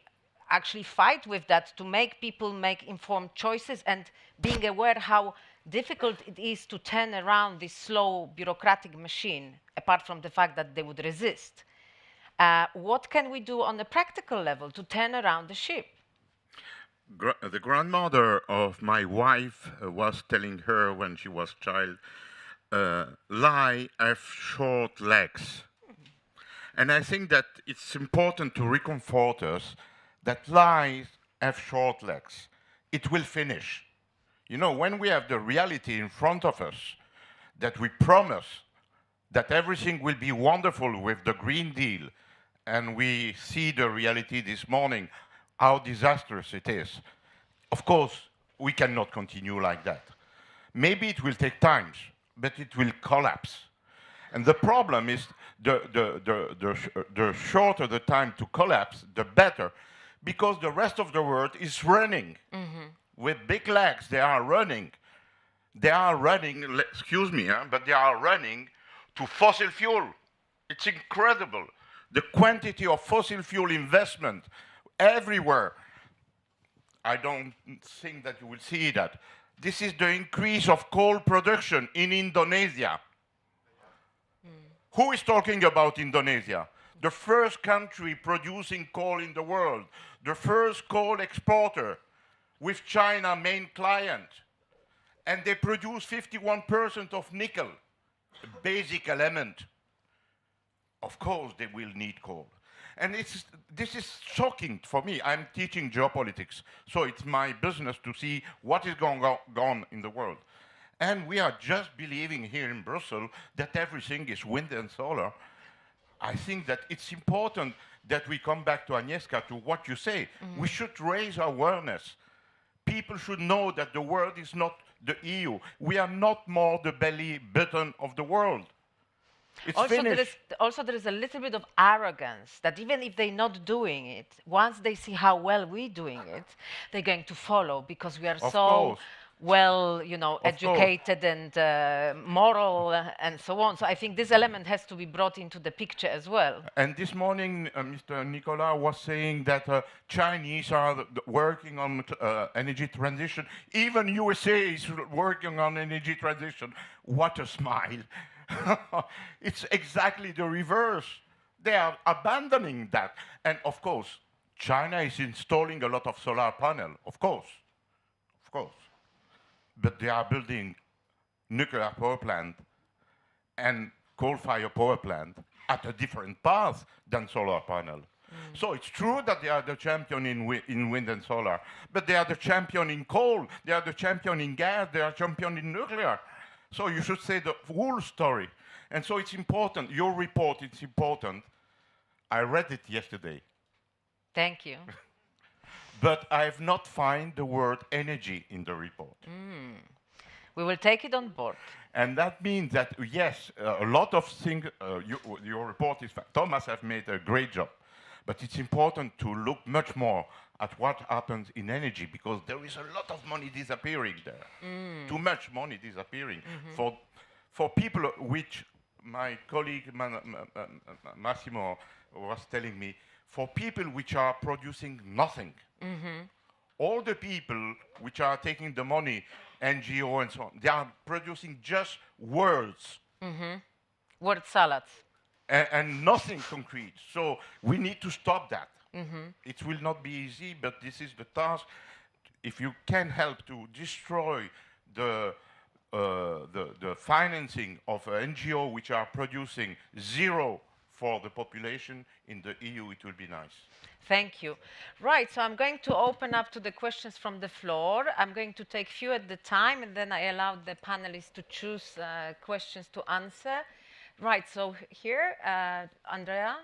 actually fight with that to make people make informed choices, and being aware how difficult it is to turn around this slow bureaucratic machine, apart from the fact that they would resist? What can we do on a practical level to turn around the ship? The grandmother of my wife was telling her when she was child, lie have short legs. And I think that it's important to reconfort us that lies have short legs. It will finish. You know, when we have the reality in front of us, that we promise that everything will be wonderful with the Green Deal, and we see the reality this morning, how disastrous it is. Of course, we cannot continue like that. Maybe it will take time, but it will collapse. And the problem is the shorter the time to collapse, the better, because the rest of the world is running. With big legs, they are running. They are running, excuse me, but they are running to fossil fuel. It's incredible. The quantity of fossil fuel investment everywhere. I don't think that you will see that. This is the increase of coal production in Indonesia. Who is talking about Indonesia? The first country producing coal in the world, the first coal exporter, with China main client. And they produce 51% of nickel, a basic element. Of course they will need coal. And this is shocking for me. I'm teaching geopolitics, so it's my business to see what is going on in the world. And we are just believing here in Brussels that everything is wind and solar. I think that it's important that we come back to Agnieszka, to what you say. We should raise awareness. People should know that the world is not the EU. We are not more the belly button of the world. It's finished. There is a little bit of arrogance that even if they're not doing it, once they see how well we're doing it, they're going to follow because we are so well, you know, educated and moral and so on. So I think this element has to be brought into the picture as well. And this morning, Mr. Nicolas was saying that Chinese are working on energy transition. Even USA is working on energy transition. What a smile. It's exactly the reverse. They are abandoning that. And of course, China is installing a lot of solar panel, of course. But they are building nuclear power plant and coal-fired power plant at a different path than solar panel. So it's true that they are the champion in wind and solar, but they are the champion in coal, they are the champion in gas, they are champion in nuclear. So you should say the whole story. And so it's important, your report, it's important. I read it yesterday. Thank you. But I have not found the word energy in the report. We will take it on board. And that means that, yes, a lot of things, your report is, Thomas has made a great job. But it's important to look much more at what happens in energy, because there is a lot of money disappearing there. Too much money disappearing. For people which my colleague Massimo was telling me, for people which are producing nothing. All the people which are taking the money, NGO and so on, they are producing just words. Word salads. And nothing concrete. So we need to stop that. It will not be easy, but this is the task. If you can help to destroy the the financing of NGO which are producing zero for the population in the EU, it will be nice. Thank you. Right, so I'm going to open up to the questions from the floor. I'm going to take few at the time, and then I allow the panelists to choose questions to answer. Right, so here, Andrea.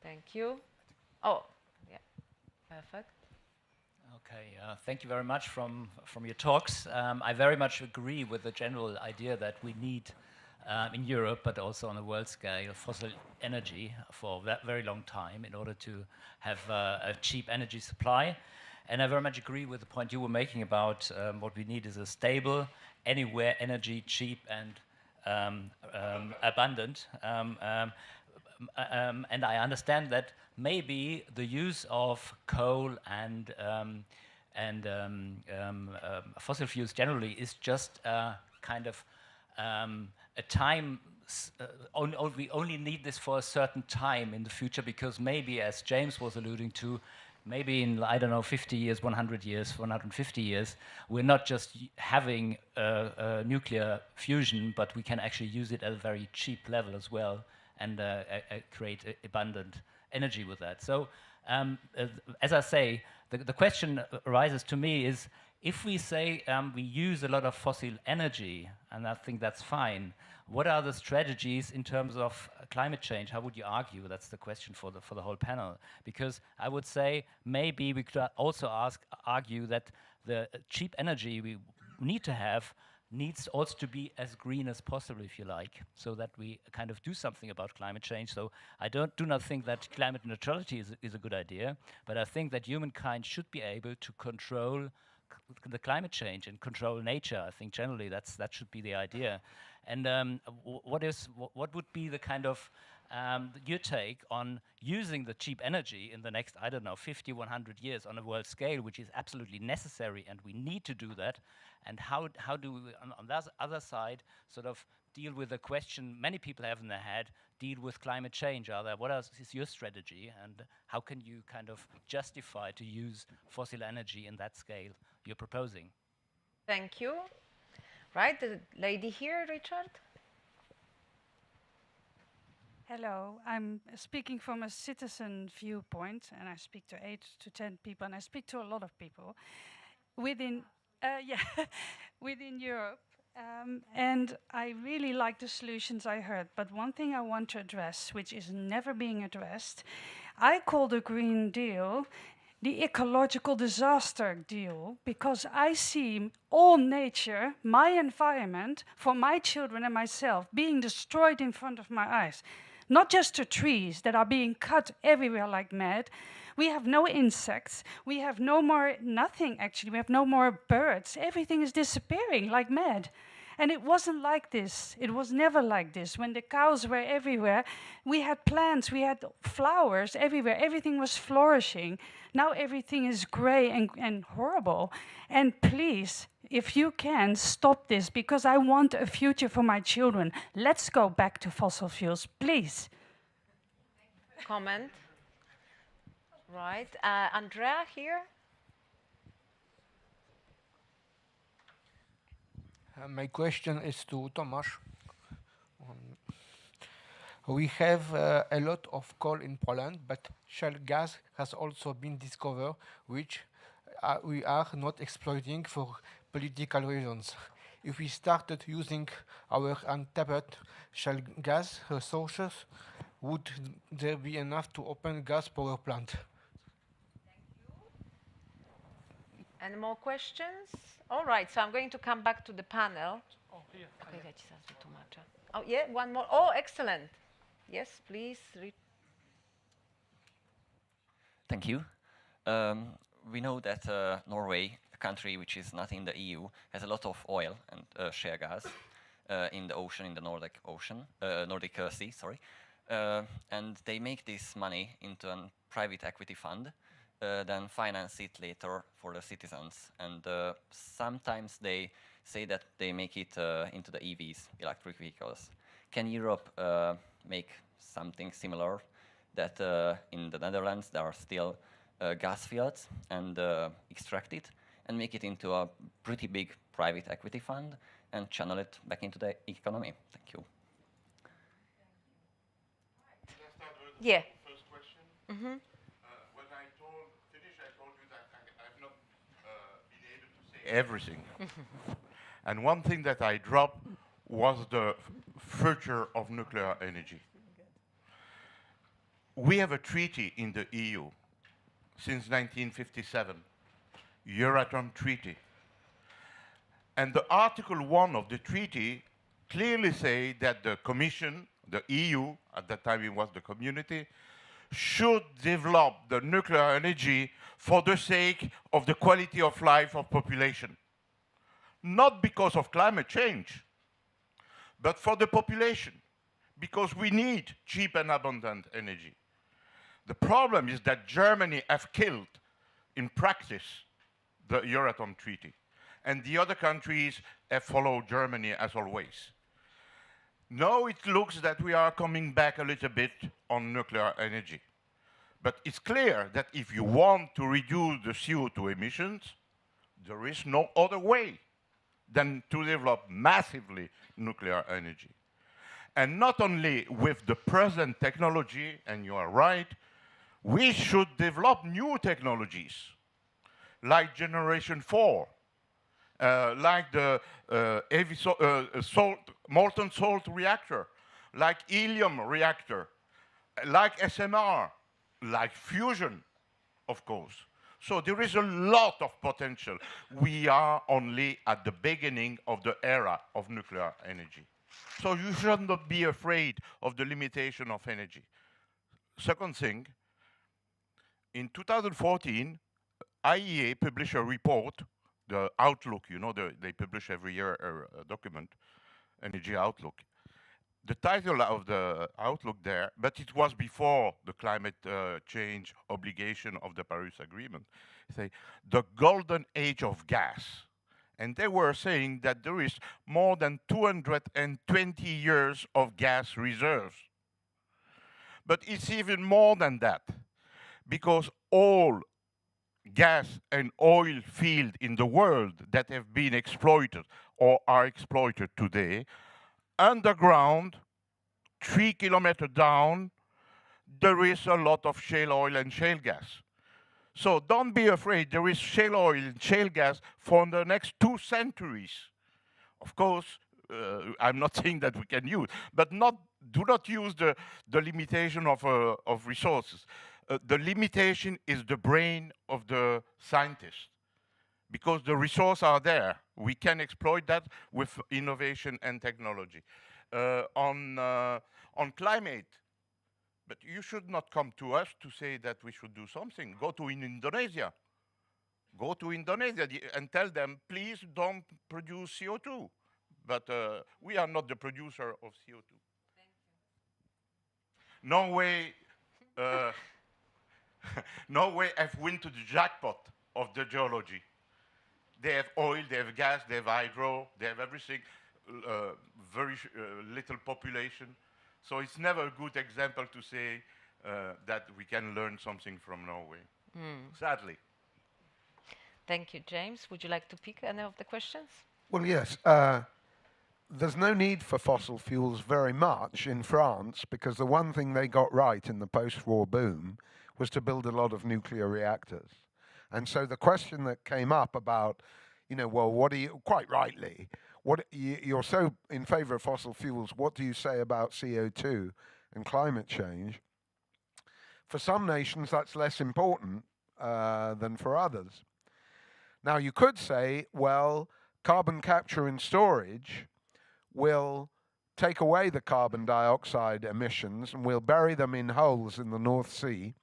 Thank you. Oh, yeah, perfect. Okay, thank you very much from your talks. I very much agree with the general idea that we need in Europe, but also on a world scale, fossil energy for a very long time in order to have a cheap energy supply. And I very much agree with the point you were making about what we need is a stable, anywhere energy, cheap and abundant. And I understand that maybe the use of coal and fossil fuels generally is just kind of a time. We only need this for a certain time in the future, because maybe, as James was alluding to, maybe in, I don't know, 50 years, 100 years, 150 years, we're not just having nuclear fusion, but we can actually use it at a very cheap level as well, and create abundant energy with that. So, as I say, the question arises to me is, if we say we use a lot of fossil energy, and I think that's fine, what are the strategies in terms of climate change? How would you argue? That's the question for the whole panel. Because I would say maybe we could also argue that the cheap energy we need to have needs also to be as green as possible, if you like, so that we kind of do something about climate change. So I do not think that climate neutrality is a good idea, but I think that humankind should be able to control the climate change and control nature. I think generally that should be the idea. And what would be the kind of your take on using the cheap energy in the next, I don't know, 50, 100 years on a world scale, which is absolutely necessary, and we need to do that. And how do we, on the other side, sort of deal with the question many people have in their head, deal with climate change? What else is your strategy, and how can you kind of justify to use fossil energy in that scale you're proposing? Thank you. Right, the lady here, Richard. Hello, I'm speaking from a citizen viewpoint, and I speak to 8 to 10 people, and I speak to a lot of people within, within Europe. And I really like the solutions I heard, but one thing I want to address, which is never being addressed, I call the Green Deal the ecological disaster deal, because I see all nature, my environment, for my children and myself, being destroyed in front of my eyes. Not just the trees that are being cut everywhere like mad. We have no insects. We have no more, nothing actually. We have no more birds. Everything is disappearing like mad. And it wasn't like this. It was never like this. When the cows were everywhere, we had plants, we had flowers everywhere. Everything was flourishing. Now everything is gray and horrible. And please, if you can, stop this, because I want a future for my children. Let's go back to fossil fuels, please. Comment. Right. Andrea here. My question is to Tomasz. We have a lot of coal in Poland, but shale gas has also been discovered, which we are not exploiting for political reasons. If we started using our untapped shale gas resources, would there be enough to open gas power plant? Any more questions? All right, so I'm going to come back to the panel. Okay, oh, yeah, one more. Oh, excellent. Yes, please. Thank you. We know that Norway, a country which is not in the EU, has a lot of oil and shale gas in the ocean, in the Nordic Ocean, Nordic Sea, sorry. And they make this money into a private equity fund, then finance it later for the citizens. And sometimes they say that they make it into the EVs, electric vehicles. Can Europe make something similar, that in the Netherlands there are still gas fields and extract it and make it into a pretty big private equity fund and channel it back into the economy. Thank you. Yeah. First question. Mm-hmm. When I told you that I've not been able to say everything. And one thing that I dropped was the future of nuclear energy. We have a treaty in the EU since 1957, Euratom Treaty. And the Article 1 of the treaty clearly say that the Commission, the EU, at that time it was the community, should develop the nuclear energy for the sake of the quality of life of population. Not because of climate change, but for the population, because we need cheap and abundant energy. The problem is that Germany have killed, in practice, the Euratom Treaty. And the other countries have followed Germany as always. Now it looks that we are coming back a little bit on nuclear energy. But it's clear that if you want to reduce the CO2 emissions, there is no other way than to develop massively nuclear energy. And not only with the present technology, and you are right, we should develop new technologies, like Generation 4, like the molten salt reactor, like helium reactor, like SMR, like fusion, of course. So there is a lot of potential. We are only at the beginning of the era of nuclear energy. So you should not be afraid of the limitation of energy. Second thing, in 2014, IEA published a report, the Outlook, you know, they publish every year a document, Energy Outlook. The title of the Outlook there, but it was before the climate change obligation of the Paris Agreement, say, the golden age of gas. And they were saying that there is more than 220 years of gas reserves. But it's even more than that, because all gas and oil fields in the world that have been exploited or are exploited today, underground, 3 kilometers down, there is a lot of shale oil and shale gas. So don't be afraid, there is shale oil and shale gas for the next 2 centuries. Of course, I'm not saying that we can use, but do not use the limitation of resources. The limitation is the brain of the scientist, because the resources are there. We can exploit that with innovation and technology. On climate, but you should not come to us to say that we should do something. Go to Indonesia. Go to Indonesia and tell them, please don't produce CO2. But we are not the producer of CO2. Thank you. Norway, Norway have won to the jackpot of the geology. They have oil, they have gas, they have hydro, they have everything, very little population. So it's never a good example to say that we can learn something from Norway, sadly. Thank you, James. Would you like to pick any of the questions? Well, yes. There's no need for fossil fuels very much in France, because the one thing they got right in the post-war boom was to build a lot of nuclear reactors. And so the question that came up about, well, what do you, quite rightly, you're so in favor of fossil fuels, what do you say about CO2 and climate change? For some nations, that's less important than for others. Now, you could say, well, carbon capture and storage will take away the carbon dioxide emissions and we'll bury them in holes in the North Sea.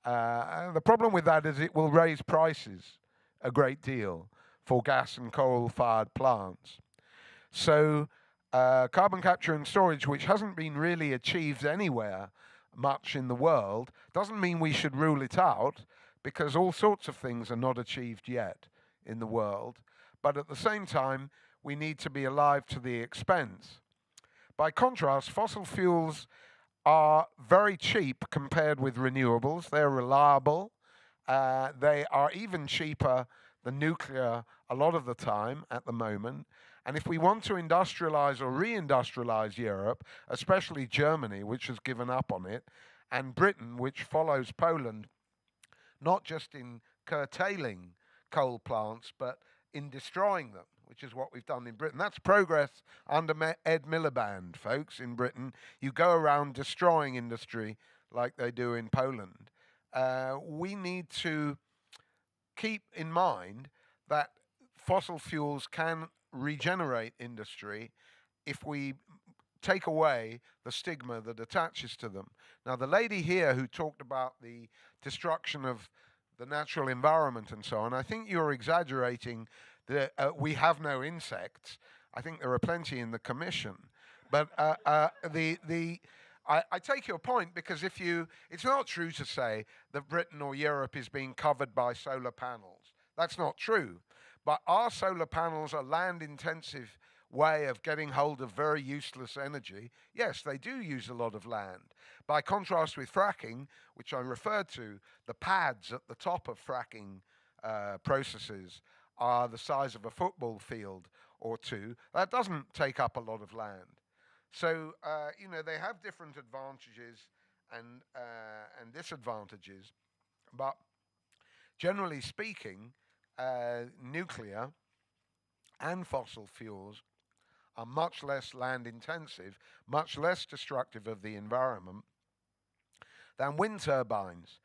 The problem with that is it will raise prices a great deal for gas and coal-fired plants. So carbon capture and storage, which hasn't been really achieved anywhere much in the world, doesn't mean we should rule it out, because all sorts of things are not achieved yet in the world. But at the same time, we need to be alive to the expense. By contrast, fossil fuels are very cheap compared with renewables. They're reliable. They are even cheaper the nuclear a lot of the time at the moment. And if we want to industrialize or reindustrialize Europe, especially Germany, which has given up on it, and Britain, which follows Poland, not just in curtailing coal plants, but in destroying them, which is what we've done in Britain. That's progress under Ed Miliband, folks, in Britain. You go around destroying industry like they do in Poland. We need to keep in mind that fossil fuels can regenerate industry if we take away the stigma that attaches to them. Now, the lady here who talked about the destruction of the natural environment and so on, I think you're exaggerating that we have no insects. I think there are plenty in the Commission. But I take your point, because it's not true to say that Britain or Europe is being covered by solar panels. That's not true. But our solar panels are land-intensive way of getting hold of very useless energy. Yes, they do use a lot of land. By contrast with fracking, which I referred to, the pads at the top of fracking processes are the size of a football field or two. That doesn't take up a lot of land. So, they have different advantages and disadvantages, but generally speaking, nuclear and fossil fuels are much less land intensive, much less destructive of the environment than wind turbines.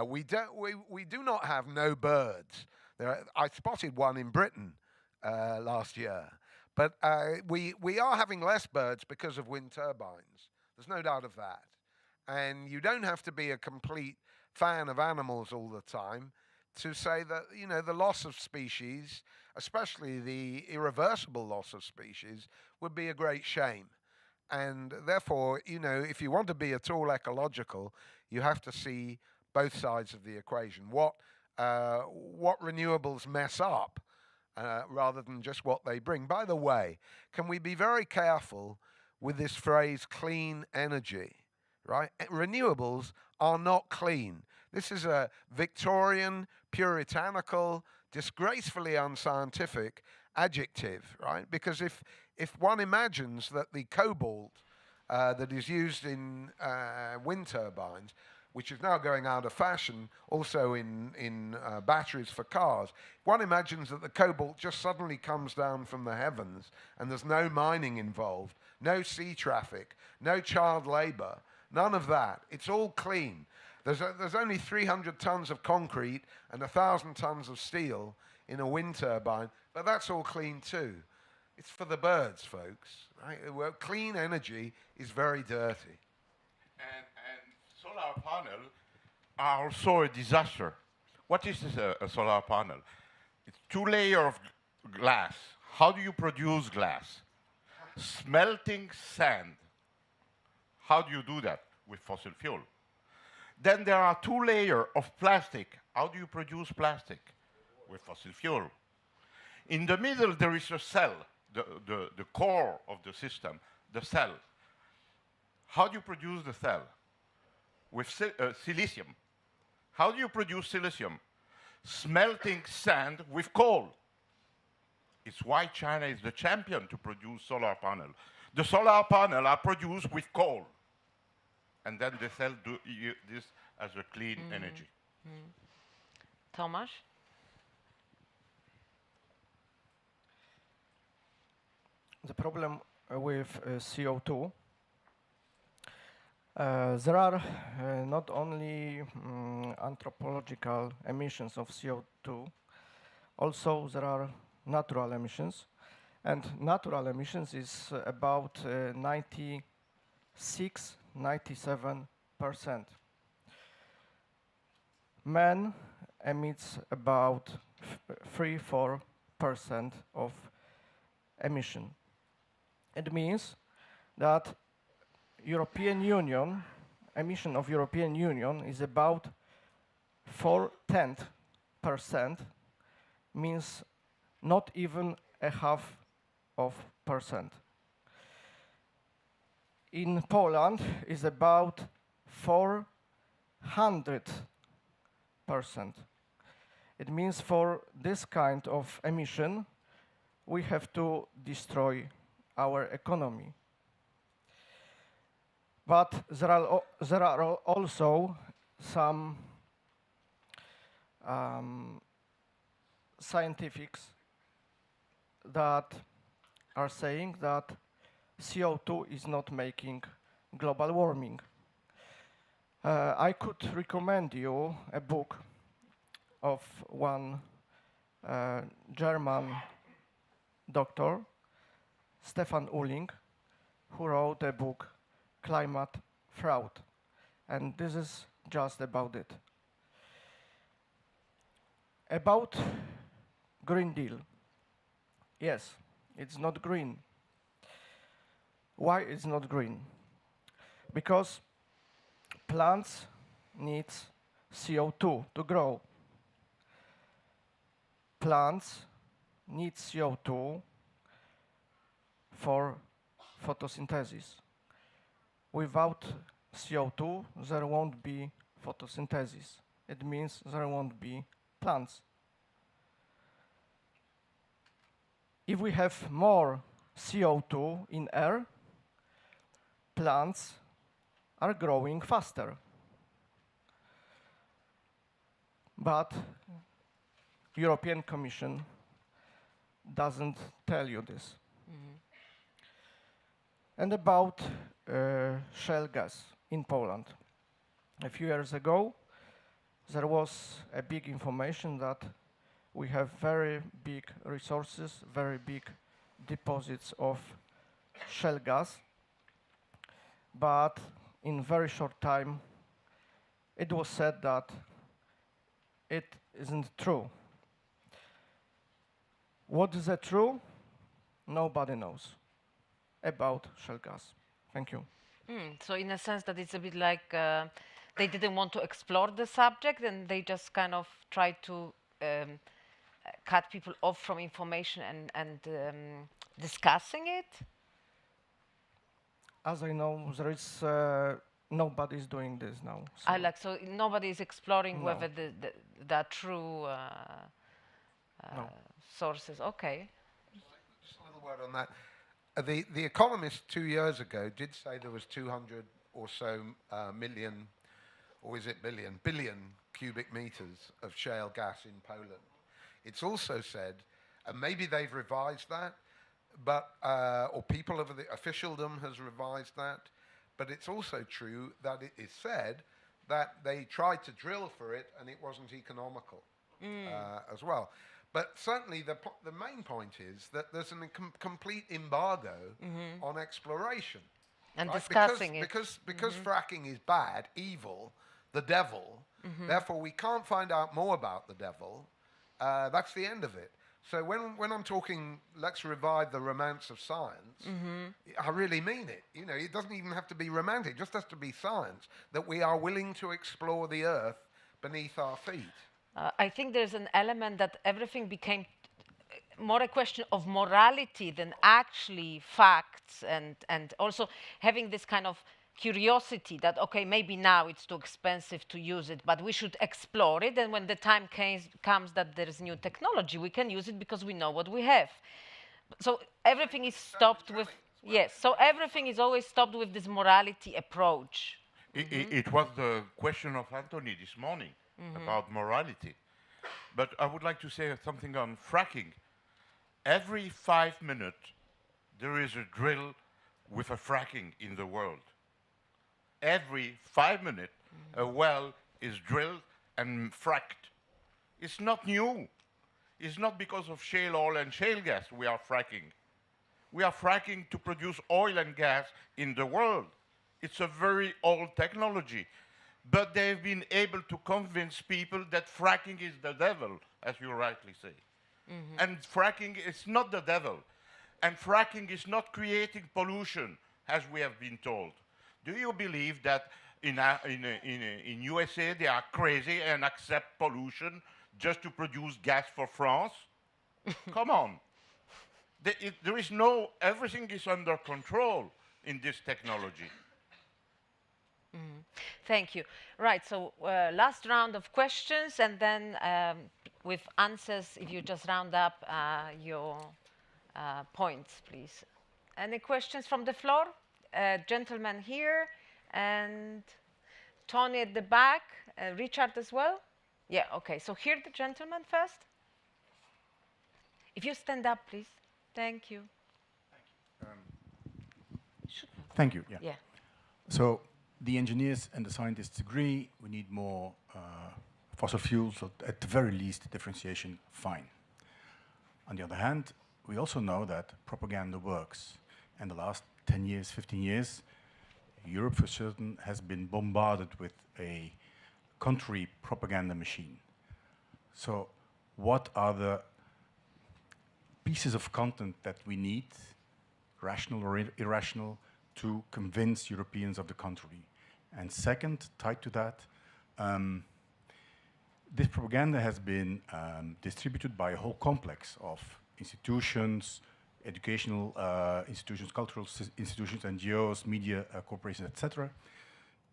We do not have no birds. I spotted one in Britain last year. But we are having less birds because of wind turbines. There's no doubt of that. And you don't have to be a complete fan of animals all the time to say that, the loss of species, especially the irreversible loss of species, would be a great shame. And therefore, if you want to be at all ecological, you have to see both sides of the equation. What renewables mess up rather than just what they bring. By the way, can we be very careful with this phrase clean energy, right? Renewables are not clean. This is a Victorian, puritanical, disgracefully unscientific adjective, right? Because if one imagines that the cobalt that is used in wind turbines, which is now going out of fashion, also in batteries for cars. One imagines that the cobalt just suddenly comes down from the heavens and there's no mining involved, no sea traffic, no child labor, none of that. It's all clean. There's only 300 tons of concrete and 1,000 tons of steel in a wind turbine, but that's all clean too. It's for the birds, folks. Right? Well, clean energy is very dirty. And solar panels are also a disaster. What is a solar panel? It's 2 layers of glass. How do you produce glass? Smelting sand. How do you do that? With fossil fuel. Then there are 2 layers of plastic. How do you produce plastic? With fossil fuel. In the middle, there is a cell, the core of the system, the cell. How do you produce the cell? With silicium. How do you produce silicium? Smelting sand with coal. It's why China is the champion to produce solar panels. The solar panels are produced with coal. And then they sell this as a clean energy. Thomas? The problem with CO2, there are not only anthropological emissions of CO2, also there are natural emissions. And natural emissions is about 97%. Man emits about 3-4% of emission. It means that European Union emission of European Union is about 4/10%, means not even a half of percent. In Poland is about 400%. It means for this kind of emission, we have to destroy our economy. But there are also some scientifics that are saying that CO2 is not making global warming. I could recommend you a book of one German doctor, Stefan Uhling, who wrote a book, Climate Fraud. And this is just about it. About Green Deal. Yes, it's not green. Why it's not green? Because plants need CO2 to grow. Plants need CO2 for photosynthesis. Without CO2, there won't be photosynthesis. It means there won't be plants. If we have more CO2 in air, plants are growing faster. But European Commission doesn't tell you this. And about shale gas in Poland. A few years ago, there was a big information that we have very big resources, very big deposits of shale gas. But in very short time, it was said that it isn't true. What is it true? Nobody knows about shale gas. Thank you. So in a sense that it's a bit like they didn't want to explore the subject and they just kind of tried to cut people off from information and discussing it. As I know, there is nobody is doing this now. So nobody is exploring No. whether the true No. sources. Okay. Just a little word on that. The Economist 2 years ago did say there was 200 or so million, or is it billion cubic meters of shale gas in Poland. It's also said, and maybe they've revised that, but or people of the officialdom has revised that, but it's also true that it is said that they tried to drill for it and it wasn't economical as well. But certainly the main point is that there's a complete embargo on exploration. And right? discussing because fracking is bad, evil, the devil, therefore we can't find out more about the devil. That's the end of it. So when I'm talking, let's revive the romance of science, I really mean it. You know, it doesn't even have to be romantic. It just has to be science, that we are willing to explore the earth beneath our feet. I think there's an element that everything became more a question of morality than actually facts, and also having this kind of curiosity that, okay, maybe now it's too expensive to use it, but we should explore it, and when the time comes that there is new technology, we can use it because we know what we have. So everything is stopped with, yes, so everything is always stopped with this morality approach. It was the question of Anthony this morning about morality. But I would like to say something on fracking. Every 5 minutes, there is a drill with a fracking in the world. Every 5 minutes, a well is drilled and fracked. It's not new. It's not because of shale oil and shale gas we are fracking. We are fracking to produce oil and gas in the world. It's a very old technology. But they've been able to convince people that fracking is the devil, as you rightly say. And fracking is not the devil. And fracking is not creating pollution, as we have been told. Do you believe that in USA they are crazy and accept pollution just to produce gas for France? Come on. There is no, everything is under control in this technology. Thank you. Right, so last round of questions, and then with answers, if you just round up your points, please. Any questions from the floor? Gentleman here, and Tony at the back, Richard as well? Yeah, okay, so here the gentleman first. If you stand up, please. Thank you. Thank you. Yeah. Yeah. So the engineers and the scientists agree we need more fossil fuels, or at the very least differentiation, fine. On the other hand, we also know that propaganda works. And the last 10 years, 15 years, Europe for certain has been bombarded with a country propaganda machine. So what are the pieces of content that we need, rational or irrational, to convince Europeans of the contrary? And second, tied to that, this propaganda has been distributed by a whole complex of institutions, educational institutions, cultural institutions, NGOs, media corporations, etc.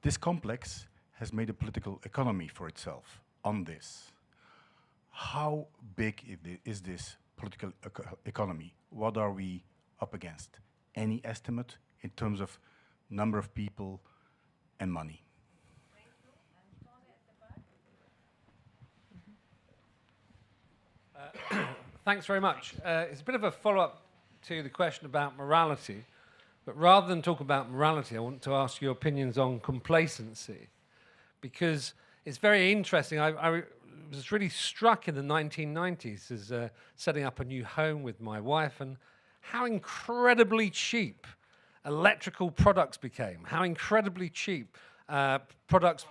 This complex has made a political economy for itself on this. How big is this political economy? What are we up against? Any estimate in terms of number of people and money? Thanks very much. It's a bit of a follow-up to the question about morality, but rather than talk about morality, I want to ask your opinions on complacency, because it's very interesting. I was really struck in the 1990s as setting up a new home with my wife, and how incredibly cheap electrical products became, how incredibly cheap products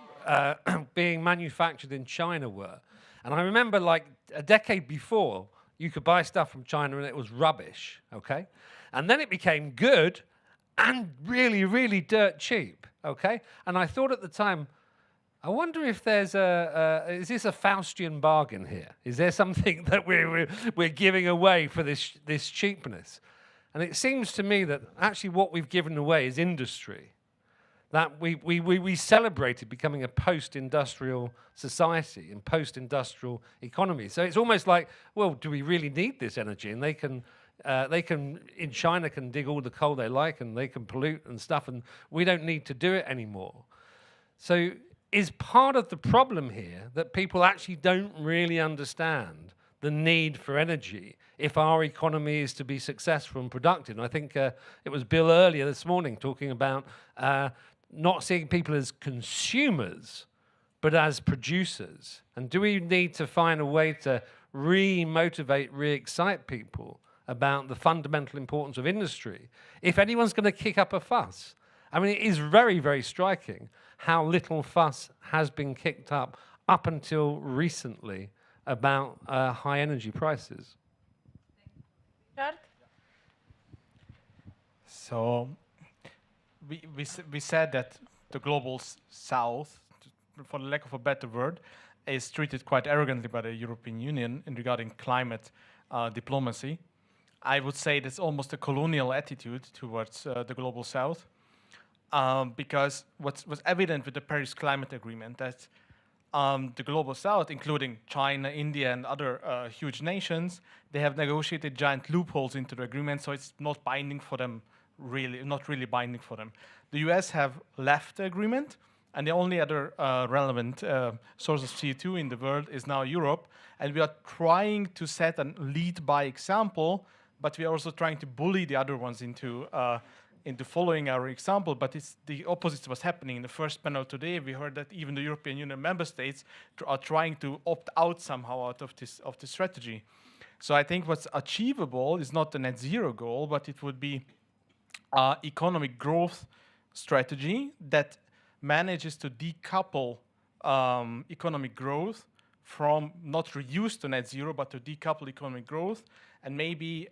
being manufactured in China were. And I remember, like, a decade before, you could buy stuff from China and it was rubbish, okay? And then it became good and really, really dirt cheap, okay? And I thought at the time, I wonder if there's is this a Faustian bargain here? Is there something that we're giving away for this cheapness? And it seems to me that actually what we've given away is industry. That we celebrated becoming a post-industrial society and post-industrial economy. So it's almost like, well, do we really need this energy? And they can in China can dig all the coal they like, and they can pollute and stuff, and we don't need to do it anymore. So is part of the problem here that people actually don't really understand the need for energy if our economy is to be successful and productive? And I think it was Bill earlier this morning talking about not seeing people as consumers, but as producers. And do we need to find a way to re-motivate, re-excite people about the fundamental importance of industry if anyone's going to kick up a fuss? I mean, it is very, very striking how little fuss has been kicked up until recently about high energy prices. Richard? So we said that the global south, for the lack of a better word, is treated quite arrogantly by the European Union in regarding climate diplomacy. I would say that's almost a colonial attitude towards the global south, because what's evident with the Paris Climate Agreement that the global south, including China, India, and other huge nations, they have negotiated giant loopholes into the agreement, so it's not binding for them, not really binding for them. The US have left the agreement, and the only other relevant source of CO2 in the world is now Europe, and we are trying to set a lead by example, but we are also trying to bully the other ones into following our example. But it's the opposite was happening. In the first panel today, we heard that even the European Union member states are trying to opt out somehow out of this strategy. So I think what's achievable is not the net zero goal, but it would be economic growth strategy that manages to decouple economic growth from not reduce to net zero, but to decouple economic growth, and maybe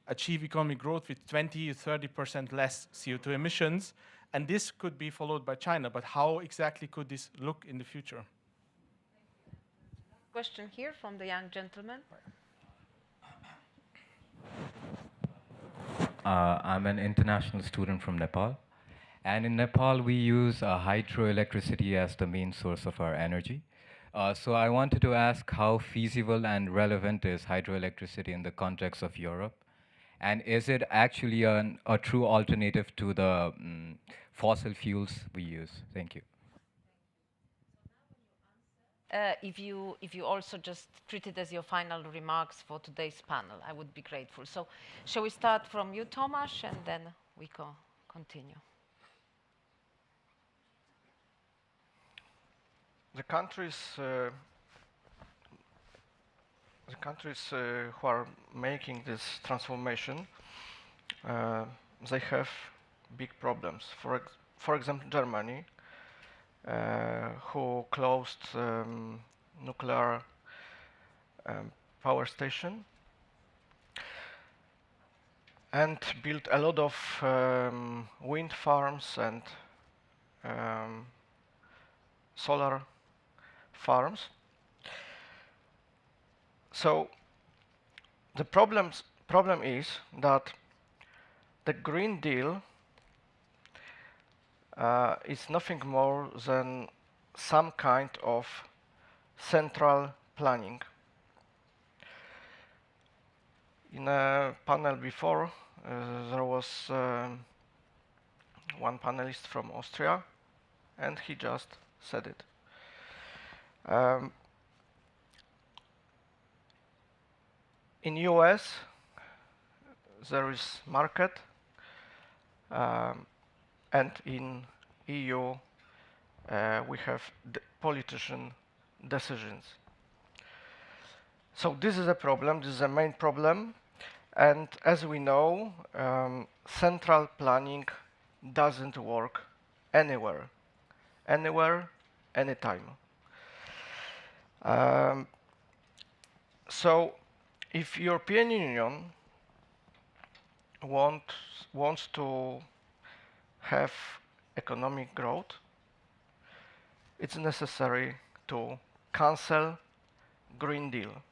achieve economic growth with 20 to 30% less CO2 emissions. And this could be followed by China, but how exactly could this look in the future? Question here from the young gentleman. I'm an international student from Nepal, And in Nepal, we use hydroelectricity as the main source of our energy. So I wanted to ask how feasible and relevant is hydroelectricity in the context of Europe? And is it actually a true alternative to the fossil fuels we use? Thank you. If you also just treat it as your final remarks for today's panel, I would be grateful. So, shall we start from you, Tomasz, and then we continue? The countries who are making this transformation, they have big problems. For example, Germany, who closed nuclear power station and built a lot of wind farms and solar farms. So the problem is that the Green Deal is nothing more than some kind of central planning. In a panel before, there was one panelist from Austria, and he just said it. In US, there is market, and in EU, we have politician decisions. So this is a problem, this is a main problem, and as we know, central planning doesn't work anywhere, anytime. So if European Union wants to have economic growth, it's necessary to cancel Green Deal.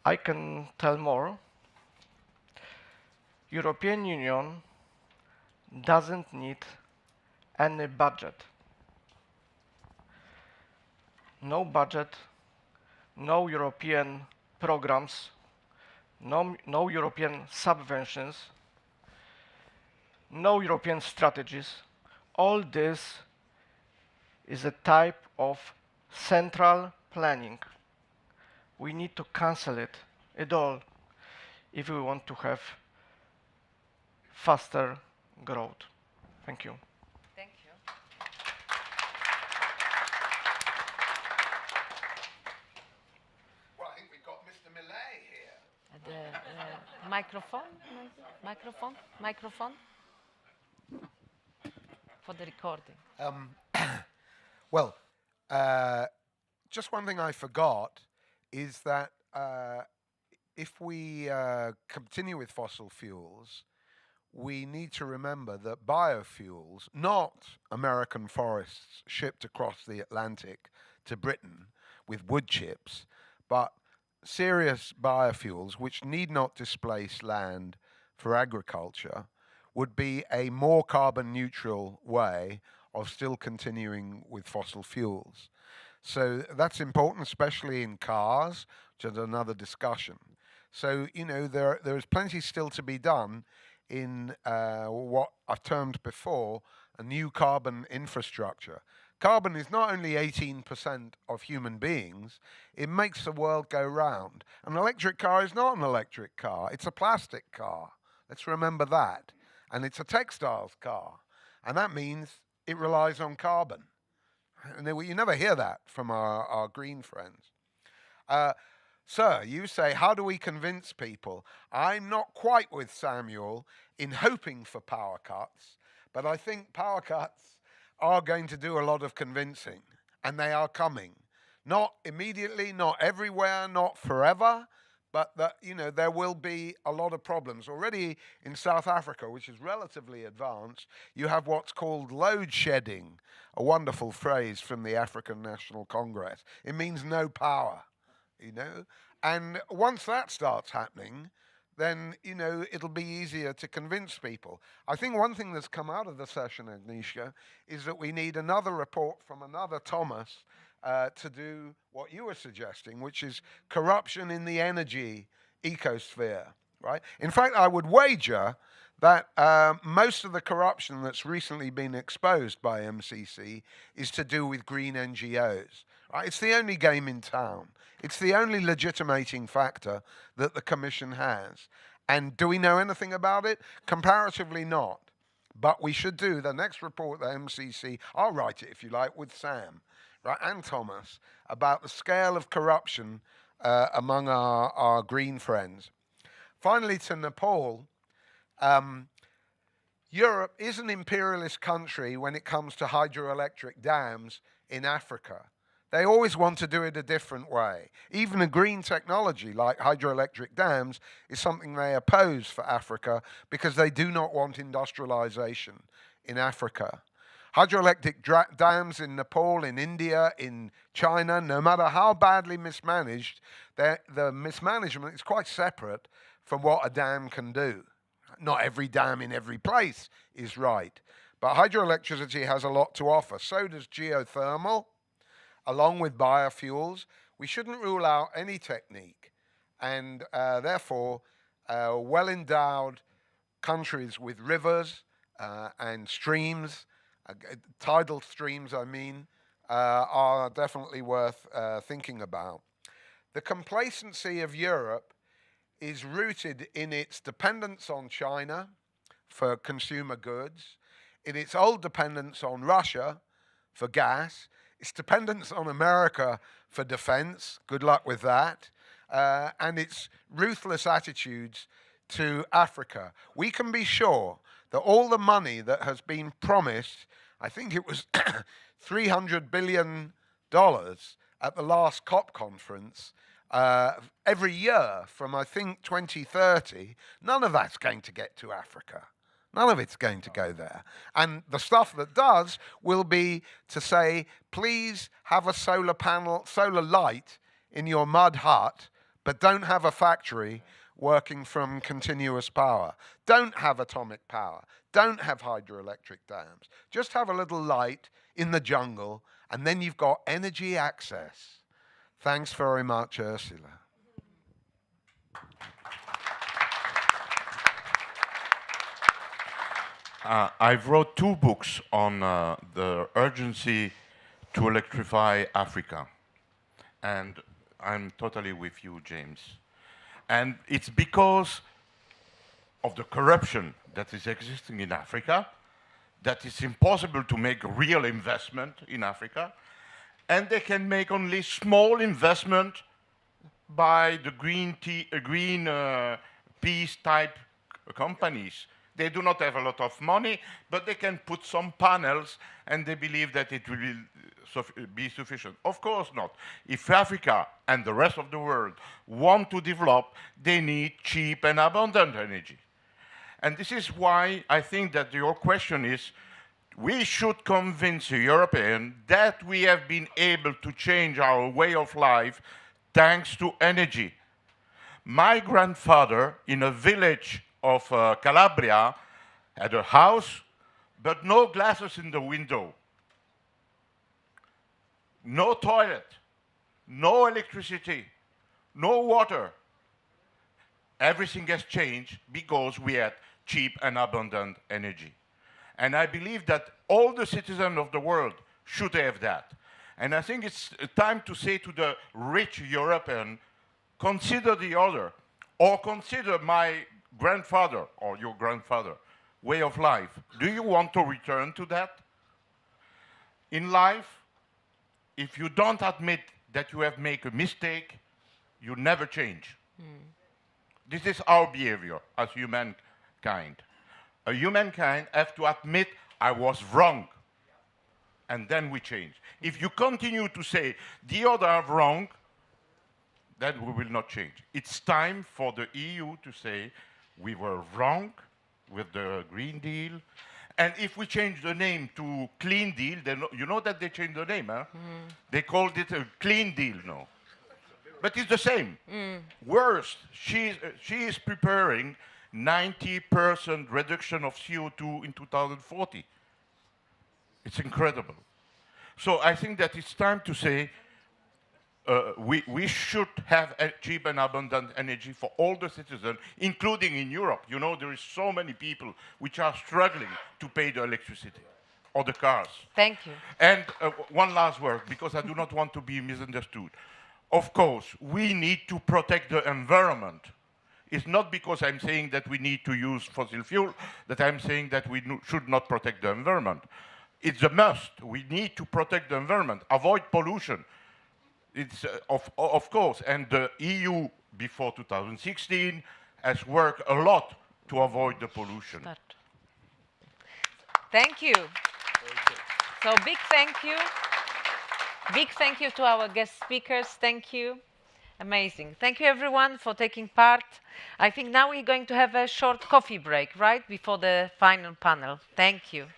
I can tell more. European Union doesn't need any budget. No budget, no European programs, no European subventions, no European strategies. All this is a type of central planning. We need to cancel it all if we want to have faster growth. Thank you. Thank you. Well, I think we've got Mr. Millet here. The microphone for the recording. Well, just one thing I forgot is that if we continue with fossil fuels, we need to remember that biofuels, not American forests shipped across the Atlantic to Britain with wood chips, but serious biofuels which need not displace land for agriculture, would be a more carbon neutral way of still continuing with fossil fuels. So that's important, especially in cars, which is another discussion. So, there is plenty still to be done in what I've termed before a new carbon infrastructure. Carbon is not only 18% of human beings, it makes the world go round. An electric car is not an electric car, it's a plastic car. Let's remember that. And it's a textiles car. And that means it relies on carbon. And you never hear that from our green friends. Sir, you say, how do we convince people? I'm not quite with Samuel in hoping for power cuts, but I think power cuts are going to do a lot of convincing, and they are coming. Not immediately, not everywhere, not forever, but that, there will be a lot of problems. Already in South Africa, which is relatively advanced, you have what's called load shedding, a wonderful phrase from the African National Congress. It means no power, And once that starts happening, then it'll be easier to convince people. I think one thing that's come out of the session, Agnieszka, is that we need another report from another Thomas to do what you were suggesting, which is corruption in the energy ecosphere, right? In fact, I would wager that most of the corruption that's recently been exposed by MCC is to do with green NGOs. Right? It's the only game in town. It's the only legitimating factor that the Commission has. And do we know anything about it? Comparatively not. But we should do the next report that MCC, I'll write it if you like, with Sam, right, and Thomas, about the scale of corruption among our green friends. Finally, to Nepal, Europe is an imperialist country when it comes to hydroelectric dams in Africa. They always want to do it a different way. Even a green technology like hydroelectric dams is something they oppose for Africa because they do not want industrialization in Africa. Hydroelectric dams in Nepal, in India, in China, no matter how badly mismanaged, the mismanagement is quite separate from what a dam can do. Not every dam in every place is right, but hydroelectricity has a lot to offer. So does geothermal, along with biofuels. We shouldn't rule out any technique, and therefore well-endowed countries with rivers and streams, tidal streams I mean, are definitely worth thinking about. The complacency of Europe is rooted in its dependence on China for consumer goods, in its old dependence on Russia for gas, its dependence on America for defense, good luck with that, and its ruthless attitudes to Africa. We can be sure that all the money that has been promised, I think it was $300 billion at the last COP conference, every year from I think 2030, none of that's going to get to Africa. None of it's going to go there. And the stuff that does will be to say, please have a solar panel, solar light in your mud hut, but don't have a factory working from continuous power. Don't have atomic power. Don't have hydroelectric dams. Just have a little light in the jungle, and then you've got energy access. Thanks very much, Ursula. I've wrote 2 books on the urgency to electrify Africa. And I'm totally with you, James. And it's because of the corruption that is existing in Africa that it's impossible to make real investment in Africa. And they can make only small investment by the green peace type companies. They do not have a lot of money, but they can put some panels and they believe that it will be sufficient. Of course not. If Africa and the rest of the world want to develop, they need cheap and abundant energy. And this is why I think that your question is, we should convince the Europeans that we have been able to change our way of life thanks to energy. My grandfather, in a village of Calabria, had a house, but no glasses in the window, no toilet, no electricity, no water. Everything has changed because we had cheap and abundant energy. And I believe that all the citizens of the world should have that. And I think it's time to say to the rich European, consider the other, or consider my grandfather or your grandfather way of life. Do you want to return to that? In life, if you don't admit that you have made a mistake, you never change. This is our behavior as humankind. A humankind have to admit, I was wrong, and then we change. If you continue to say, the other are wrong, then we will not change. It's time for the EU to say, we were wrong with the Green Deal, and if we change the name to Clean Deal, then you know that they changed the name, huh? They called it a Clean Deal now. but it's the same. Worse, she is preparing 90% reduction of CO2 in 2040. It's incredible. So I think that it's time to say we should have cheap and abundant energy for all the citizens, including in Europe. You know, there is so many people which are struggling to pay the electricity or the cars. Thank you. And one last word, because I do not want to be misunderstood. Of course, we need to protect the environment. It's not because I'm saying that we need to use fossil fuel that I'm saying that we should not protect the environment. It's a must. We need to protect the environment, avoid pollution. It's of course, and the EU before 2016 has worked a lot to avoid the pollution. Thank you. So big thank you. Big thank you to our guest speakers. Thank you. Amazing. Thank you everyone for taking part. I think now we're going to have a short coffee break, right, before the final panel. Thank you.